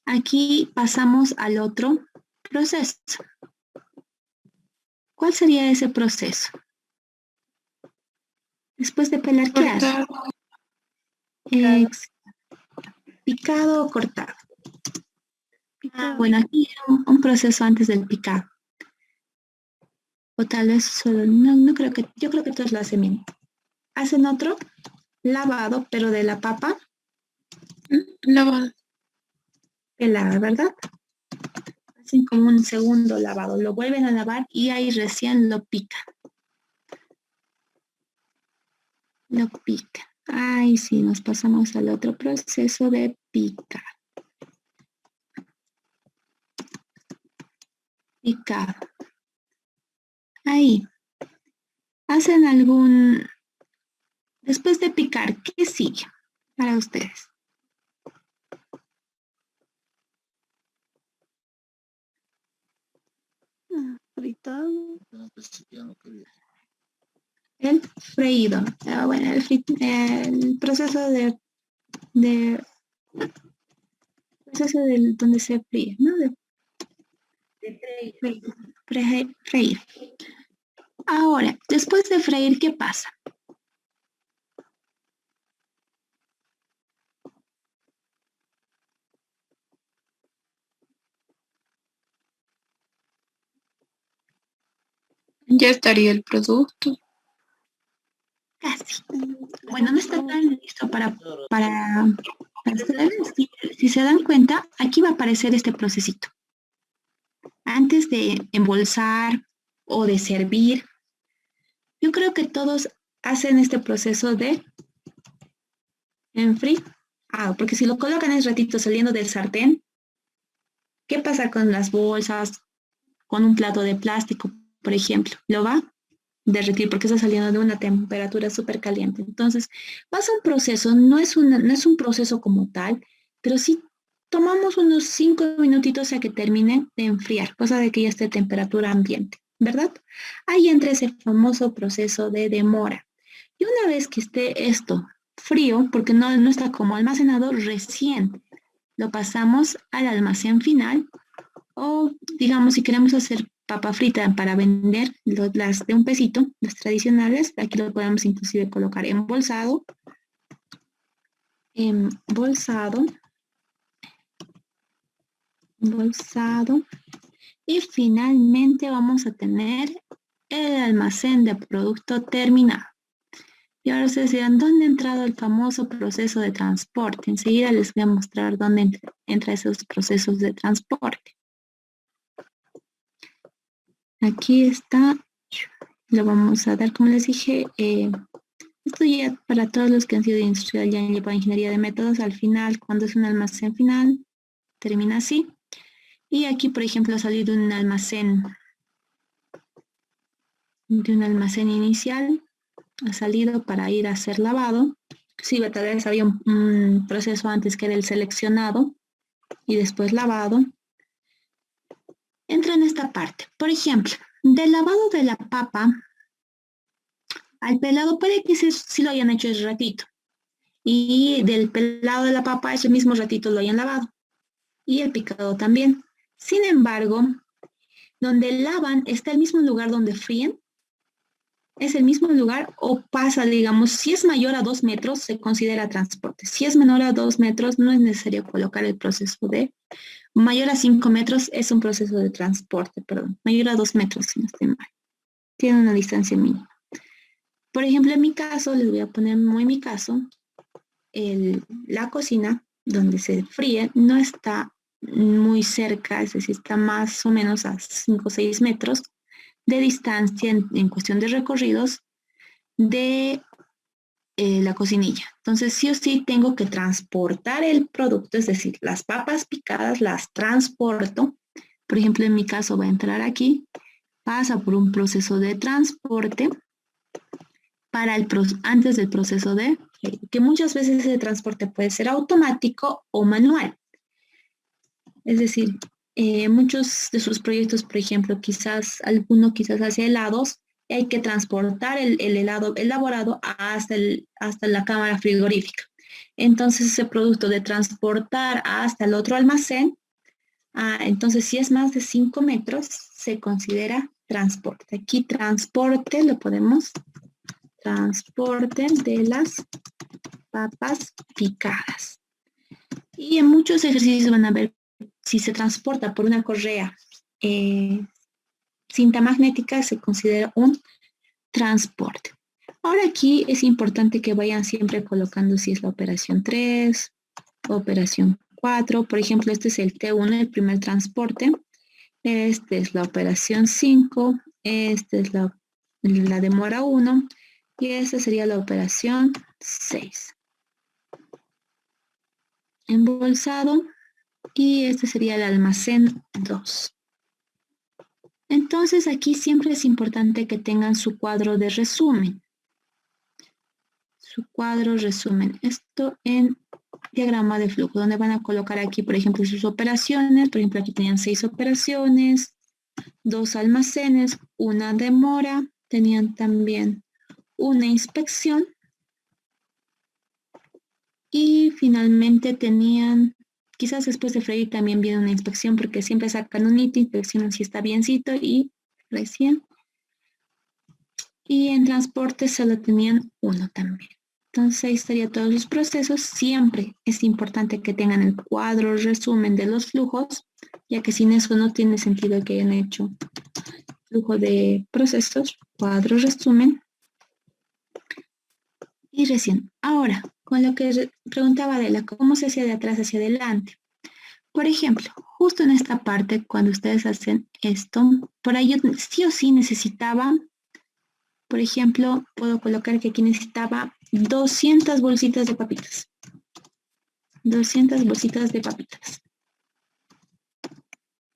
aquí pasamos al otro proceso. ¿Cuál sería ese proceso? Después de pelar, ¿qué hace? Picado o cortado. Bueno, aquí un proceso antes del picado. O tal vez solo, no creo que, yo creo que todos lo hacen bien. Hacen otro lavado, pero de la papa Lavado. pelada, ¿verdad? Hacen como un segundo lavado, lo vuelven a lavar y ahí recién lo pican. Lo pican. Ay, sí, nos pasamos al otro proceso de picar. Picado. Ahí. ¿Hacen algún... Después de picar, qué sigue para ustedes? Fritado. El freído. Bueno, el proceso proceso del donde se fríe, ¿no? De freír. Freír. Ahora, después de freír, ¿qué pasa? Ya estaría el producto. Casi. Bueno, no está tan listo para hacer. Si se dan cuenta, aquí va a aparecer este procesito. Antes de embolsar o de servir, yo creo que todos hacen este proceso de enfriar. Porque si lo colocan en ratito saliendo del sartén, ¿qué pasa con las bolsas, con un plato de plástico, por ejemplo? Lo va a derretir porque está saliendo de una temperatura súper caliente. Entonces, pasa un proceso, no es un proceso como tal, pero sí tomamos unos 5 minutitos a que termine de enfriar, cosa de que ya esté a temperatura ambiente, ¿verdad? Ahí entra ese famoso proceso de demora. Y una vez que esté esto frío, porque no está como almacenado, recién lo pasamos al almacén final o, digamos, si queremos hacer papa frita para vender, las de un pesito, las tradicionales, aquí lo podemos inclusive colocar embolsado, y finalmente vamos a tener el almacén de producto terminado. Y ahora ustedes dirán, ¿dónde ha entrado el famoso proceso de transporte? Enseguida les voy a mostrar dónde entra esos procesos de transporte. Aquí está, lo vamos a dar, como les dije, esto ya para todos los que han sido industrial ya han llevado ingeniería de métodos, al final, cuando es un almacén final, termina así. Y aquí, por ejemplo, ha salido un almacén inicial, ha salido para ir a ser lavado. Sí, tal vez había un proceso antes que era el seleccionado y después lavado. Entra en esta parte. Por ejemplo, del lavado de la papa al pelado puede que sí lo hayan hecho ese ratito. Y del pelado de la papa ese mismo ratito lo hayan lavado. Y el picado también. Sin embargo, donde lavan está el mismo lugar donde fríen. Es el mismo lugar o pasa, digamos, si es mayor a 2 metros se considera transporte. Si es menor a 2 metros no es necesario colocar el proceso de... Mayor a 5 metros es un proceso de transporte, perdón. Mayor a 2 metros, si no estoy mal. Tiene una distancia mínima. Por ejemplo, en mi caso, les voy a poner muy mi caso, la cocina donde se fríe no está muy cerca, es decir, está más o menos a 5 o 6 metros de distancia en cuestión de recorridos de la cocinilla. Entonces, sí o sí tengo que transportar el producto, es decir, las papas picadas las transporto. Por ejemplo, en mi caso va a entrar aquí, pasa por un proceso de transporte para antes del proceso de, que muchas veces ese transporte puede ser automático o manual. Es decir, muchos de sus proyectos, por ejemplo, alguno hace helados, y hay que transportar el helado elaborado hasta la cámara frigorífica. Entonces, ese producto de transportar hasta el otro almacén, entonces si es más de 5 metros, se considera transporte. Aquí transporte lo podemos, transporte de las papas picadas. Y en muchos ejercicios van a ver si se transporta por una correa cinta magnética, se considera un transporte. Ahora aquí es importante que vayan siempre colocando si es la operación 3, operación 4. Por ejemplo, este es el T1, el primer transporte. Esta es la operación 5. Esta es la demora 1. Y esta sería la operación 6. Embolsado. Y este sería el almacén 2. Entonces aquí siempre es importante que tengan su cuadro de resumen. Su cuadro resumen. Esto en diagrama de flujo, donde van a colocar aquí, por ejemplo, sus operaciones. Por ejemplo, aquí tenían 6 operaciones, 2 almacenes, una demora, tenían también una inspección y finalmente tenían, quizás después de freír también viene una inspección porque siempre sacan un hito, inspeccionan si está biencito y recién. Y en transporte solo tenían uno también. Entonces ahí estaría todos los procesos. Siempre es importante que tengan el cuadro resumen de los flujos, ya que sin eso no tiene sentido que hayan hecho flujo de procesos, cuadro resumen. Y recién, ahora, con lo que preguntaba Adela, ¿cómo se hacía de atrás hacia adelante? Por ejemplo, justo en esta parte, cuando ustedes hacen esto, por ahí yo sí o sí necesitaba, por ejemplo, puedo colocar que aquí necesitaba 200 bolsitas de papitas. 200 bolsitas de papitas.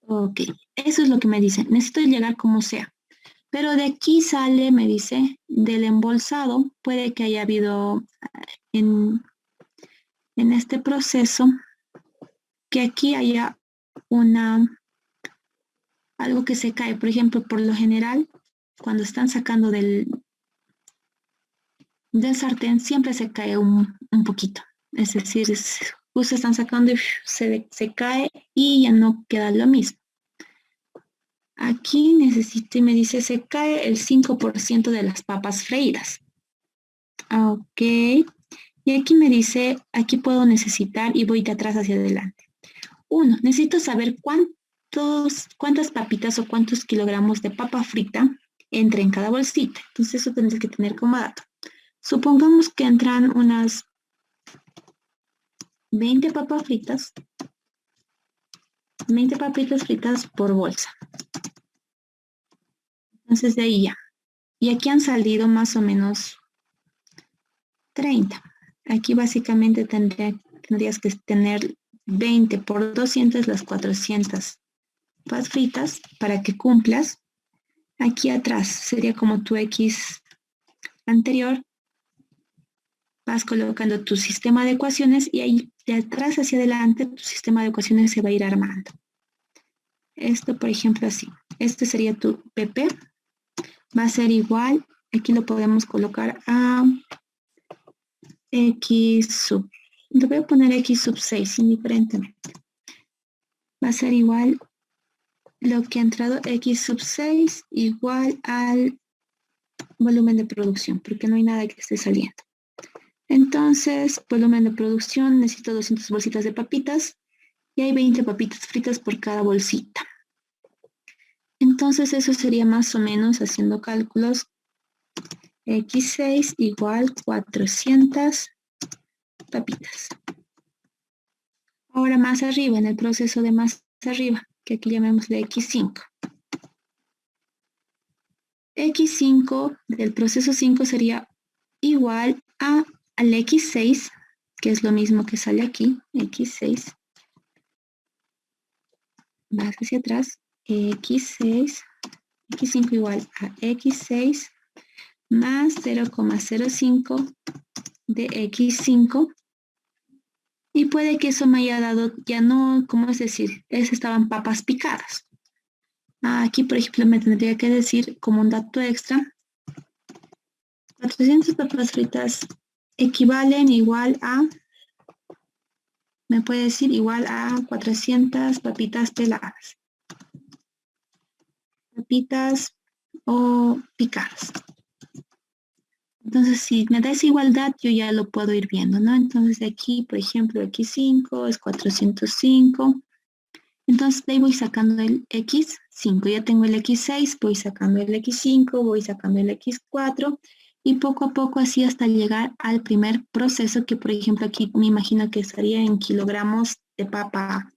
Ok, eso es lo que me dice. Necesito llegar como sea. Pero de aquí sale, me dice, del embolsado, puede que haya habido en este proceso, que aquí haya algo que se cae. Por ejemplo, por lo general, cuando están sacando del sartén, siempre se cae un poquito. Es decir, justo están sacando y se cae y ya no queda lo mismo. Aquí necesito y me dice, se cae el 5% de las papas freídas. Ok. Y aquí me dice, aquí puedo necesitar y voy de atrás hacia adelante. 1, necesito saber cuántas papitas o cuántos kilogramos de papa frita entra en cada bolsita. Entonces eso tendré que tener como dato. Supongamos que entran unas 20 papas fritas. 20 papitas fritas por bolsa. Entonces de ahí ya. Y aquí han salido más o menos 30. Aquí básicamente tendrías que tener 20 por 200, las 400 papas fritas para que cumplas. Aquí atrás sería como tu X anterior. Vas colocando tu sistema de ecuaciones y ahí de atrás hacia adelante tu sistema de ecuaciones se va a ir armando. Esto, por ejemplo, así. Este sería tu PP. Va a ser igual. Aquí lo podemos colocar a X sub. Le voy a poner X sub 6 indiferentemente. Va a ser igual lo que ha entrado X sub 6 igual al volumen de producción, porque no hay nada que esté saliendo. Entonces, volumen de producción, necesito 200 bolsitas de papitas y hay 20 papitas fritas por cada bolsita. Entonces, eso sería más o menos, haciendo cálculos, X6 igual 400 papitas. Ahora más arriba, en el proceso de más arriba, que aquí llamémosle X5. X5 del proceso 5 sería igual al X6, que es lo mismo que sale aquí, X6. Más hacia atrás, X6, X5 igual a X6 más 0,05 de X5. Y puede que eso me haya dado, ya no, ¿cómo es decir? Estaban papas picadas. Aquí, por ejemplo, me tendría que decir como un dato extra, 400 papas fritas equivalen igual a, me puede decir igual a 400 papitas peladas. Papitas o picadas. Entonces, si me da esa igualdad, yo ya lo puedo ir viendo, ¿no? Entonces, de aquí, por ejemplo, X5 es 405. Entonces, de ahí voy sacando el X5. Ya tengo el X6, voy sacando el X5, voy sacando el X4 y poco a poco así hasta llegar al primer proceso que, por ejemplo, aquí me imagino que estaría en kilogramos de papa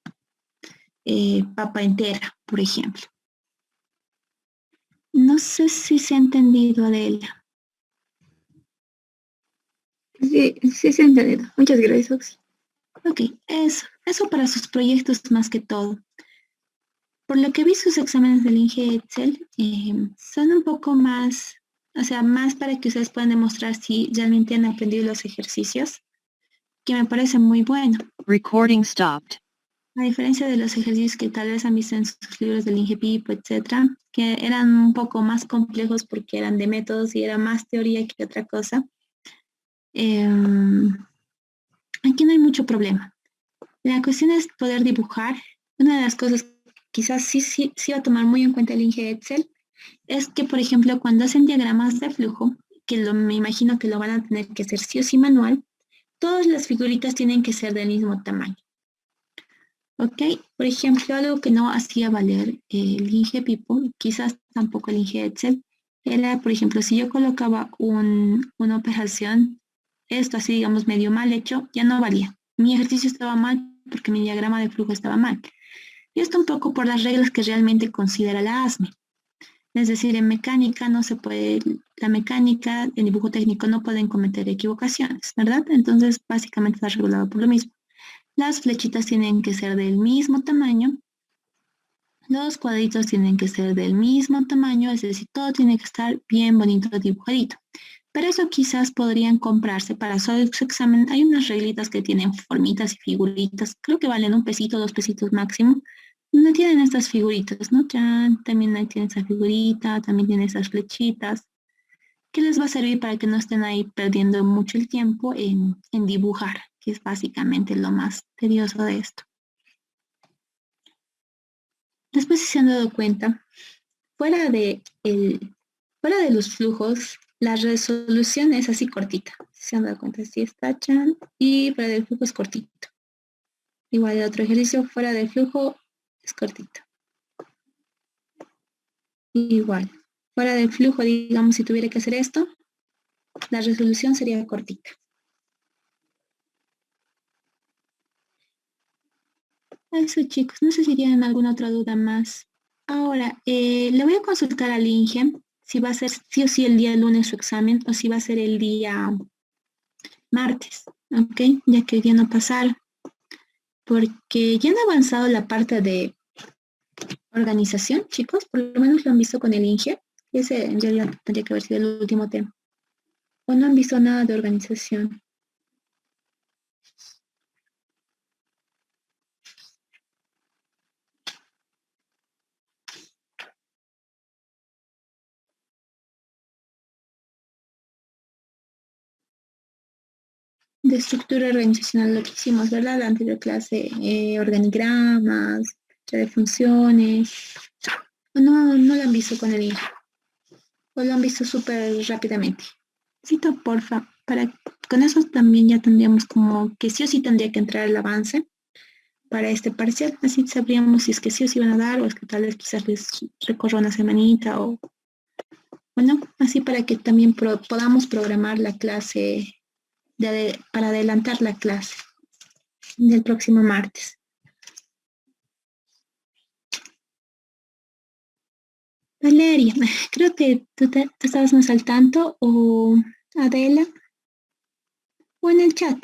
entera, por ejemplo. No sé si se ha entendido, Adela. Sí, sí se ha entendido. Muchas gracias, Oxy. Ok, eso para sus proyectos más que todo. Por lo que vi sus exámenes del Inge Excel, son un poco más, o sea, más para que ustedes puedan demostrar si realmente han aprendido los ejercicios, que me parece muy bueno. Recording stopped. A diferencia de los ejercicios que tal vez han visto en sus libros del Inge Pipo, etcétera, que eran un poco más complejos porque eran de métodos y era más teoría que otra cosa. Aquí no hay mucho problema. La cuestión es poder dibujar. Una de las cosas que quizás sí va a tomar muy en cuenta el Inge Excel es que, por ejemplo, cuando hacen diagramas de flujo, que me imagino que lo van a tener que hacer sí o sí manual, todas las figuritas tienen que ser del mismo tamaño. ¿Ok? Por ejemplo, algo que no hacía valer el Inge Pipo, quizás tampoco el Inge Excel, era, por ejemplo, si yo colocaba una operación, esto así, digamos, medio mal hecho, ya no valía. Mi ejercicio estaba mal porque mi diagrama de flujo estaba mal. Y esto un poco por las reglas que realmente considera la ASME. Es decir, en mecánica no se puede, la mecánica, en dibujo técnico no pueden cometer equivocaciones, ¿verdad? Entonces, básicamente está regulado por lo mismo. Las flechitas tienen que ser del mismo tamaño, los cuadritos tienen que ser del mismo tamaño, es decir, todo tiene que estar bien bonito dibujadito. Pero eso quizás podrían comprarse para su examen. Hay unas reglitas que tienen formitas y figuritas, creo que valen 1 pesito, 2 pesitos máximo. No tienen estas figuritas, ¿no? Ya, también ahí tiene esa figurita, también tiene esas flechitas, que les va a servir para que no estén ahí perdiendo mucho el tiempo en dibujar, que es básicamente lo más tedioso de esto. Después, si se han dado cuenta, fuera de los flujos, la resolución es así cortita. Si se han dado cuenta, así está Chan, y fuera del flujo es cortito. Igual el otro ejercicio, fuera del flujo es cortito. Igual, fuera del flujo, digamos, si tuviera que hacer esto, la resolución sería cortita. Eso, chicos, no sé si tienen alguna otra duda más. Ahora, le voy a consultar al Inge si va a ser sí o sí el día lunes su examen o si va a ser el día martes, ¿ok? Ya que hoy día no pasaron, porque ya han avanzado la parte de organización, chicos, por lo menos lo han visto con el Inge, ese en realidad tendría que haber sido el último tema. O no han visto nada de organización. De estructura organizacional lo que hicimos, ¿verdad? La anterior clase, organigramas, de funciones. O no lo han visto con el Inge. O lo han visto súper rápidamente. Necesito, porfa, con eso también ya tendríamos como que sí o sí tendría que entrar el avance para este parcial. Así sabríamos si es que sí o sí van a dar o es que tal vez quizás les recorra una semanita o bueno, así para que también podamos programar la clase para adelantar la clase del próximo martes. Valeria, creo que tú estabas más al tanto, o Adela, o en el chat.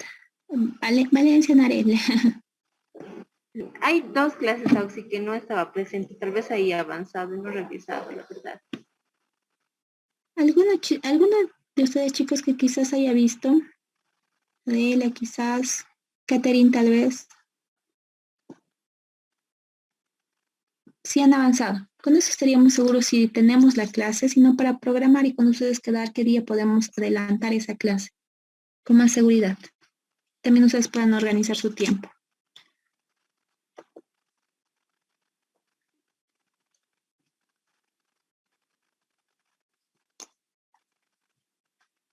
Valencia Narela. Hay 2 clases, Auxi, que no estaba presente. Tal vez ahí avanzado y no he revisado, la verdad. ¿Alguno de ustedes chicos que quizás haya visto? Adela quizás, Catherine tal vez. Sí han avanzado. Con eso estaríamos seguros si tenemos la clase, sino para programar y con ustedes quedar qué día podemos adelantar esa clase con más seguridad. También ustedes puedan organizar su tiempo.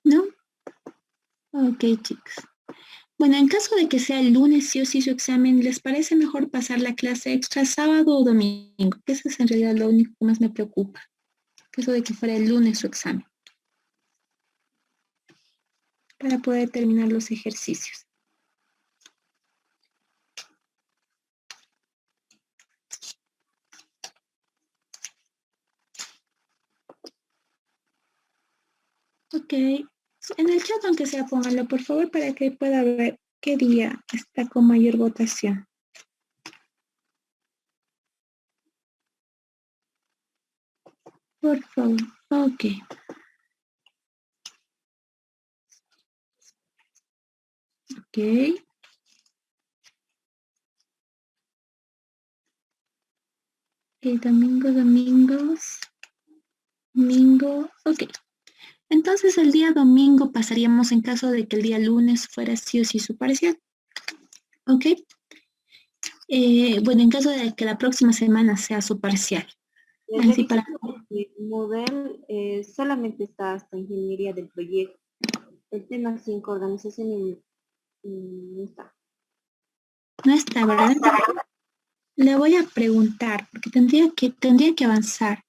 ¿No? Ok, chicos. Bueno, en caso de que sea el lunes sí o sí su examen, ¿les parece mejor pasar la clase extra sábado o domingo? Que eso es en realidad lo único que más me preocupa. Caso de que fuera el lunes su examen. Para poder terminar los ejercicios. Ok. En el chat, aunque sea, pónganlo, por favor, para que pueda ver qué día está con mayor votación. Por favor. Ok. Ok. Domingo, ok. Entonces el día domingo pasaríamos en caso de que el día lunes fuera sí o sí su parcial. Ok. Bueno, en caso de que la próxima semana sea su parcial. Así para... El Moodle solamente está hasta ingeniería del proyecto. El tema 5, organización, no está. No está, ¿verdad? Le voy a preguntar, porque tendría que avanzar.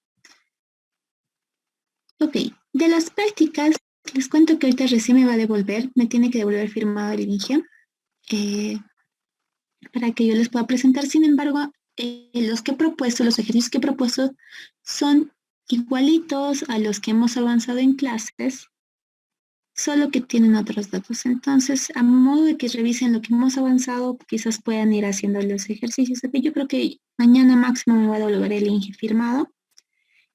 Ok, de las prácticas, les cuento que ahorita recién me va a devolver, me tiene que devolver firmado el INGE, para que yo les pueda presentar. Sin embargo, los que he propuesto, los ejercicios que he propuesto son igualitos a los que hemos avanzado en clases, solo que tienen otros datos. Entonces, a modo de que revisen lo que hemos avanzado, quizás puedan ir haciendo los ejercicios. Yo creo que mañana máximo me va a devolver el INGE firmado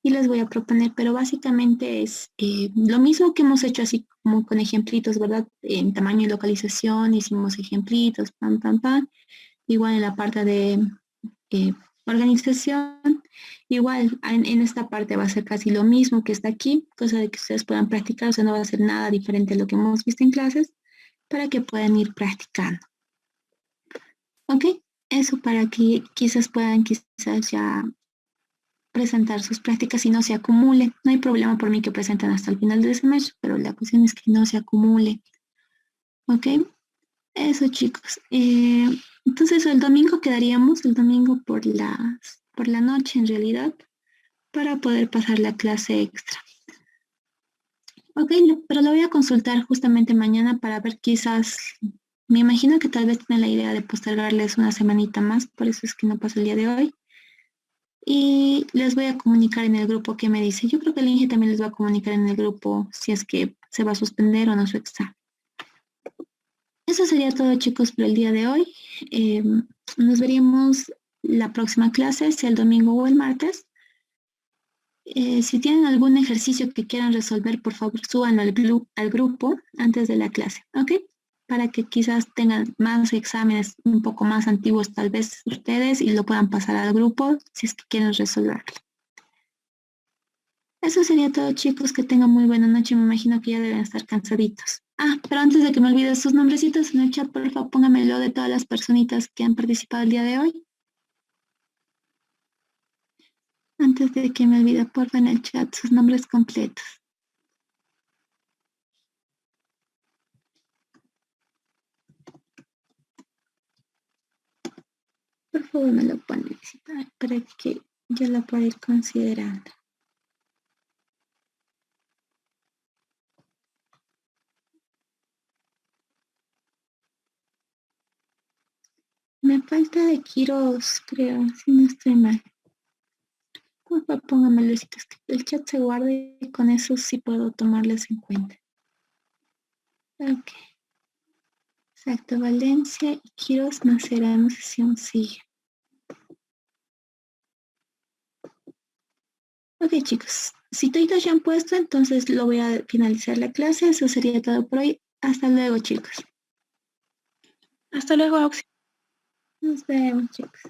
y les voy a proponer, pero básicamente es lo mismo que hemos hecho así como con ejemplitos, ¿verdad? En tamaño y localización hicimos ejemplitos, pam, pam, pam. Igual en la parte de organización, igual en esta parte va a ser casi lo mismo que está aquí, cosa de que ustedes puedan practicar, o sea, no va a ser nada diferente a lo que hemos visto en clases, para que puedan ir practicando. ¿Ok? Eso para que quizás puedan ya presentar sus prácticas y no se acumule. No hay problema por mí que presenten hasta el final del semestre, pero la cuestión es que no se acumule. ¿Ok? Eso, chicos. Entonces el domingo quedaríamos, el domingo por la noche en realidad, para poder pasar la clase extra. Ok, pero lo voy a consultar justamente mañana para ver quizás, me imagino que tal vez tienen la idea de postergarles una semanita más, por eso es que no pasó el día de hoy. Y les voy a comunicar en el grupo qué me dice. Yo creo que el INGE también les va a comunicar en el grupo si es que se va a suspender o no su examen. Eso sería todo, chicos, por el día de hoy. Nos veríamos la próxima clase, sea el domingo o el martes. Si tienen algún ejercicio que quieran resolver, por favor, súbanlo al grupo antes de la clase, ¿ok? Para que quizás tengan más exámenes un poco más antiguos, tal vez ustedes, y lo puedan pasar al grupo si es que quieren resolverlo. Eso sería todo, chicos. Que tengan muy buena noche. Me imagino que ya deben estar cansaditos. Ah, pero antes de que me olvide sus nombrecitos en el chat, por favor, póngamelo de todas las personitas que han participado el día de hoy. Antes de que me olvide, por favor, en el chat sus nombres completos. Por favor, me lo ponen para que yo lo pueda ir considerando. Me falta de Quiros, creo, si no estoy mal. Por favor, póngamelo, que el chat se guarde y con eso sí puedo tomarles en cuenta. Ok. Exacto, Valencia y Quiros Macerano, sesión sigue. Ok, chicos. Si todos ya han puesto, entonces lo voy a finalizar la clase. Eso sería todo por hoy. Hasta luego, chicos. Hasta luego, Auxi. Nos vemos, chicos.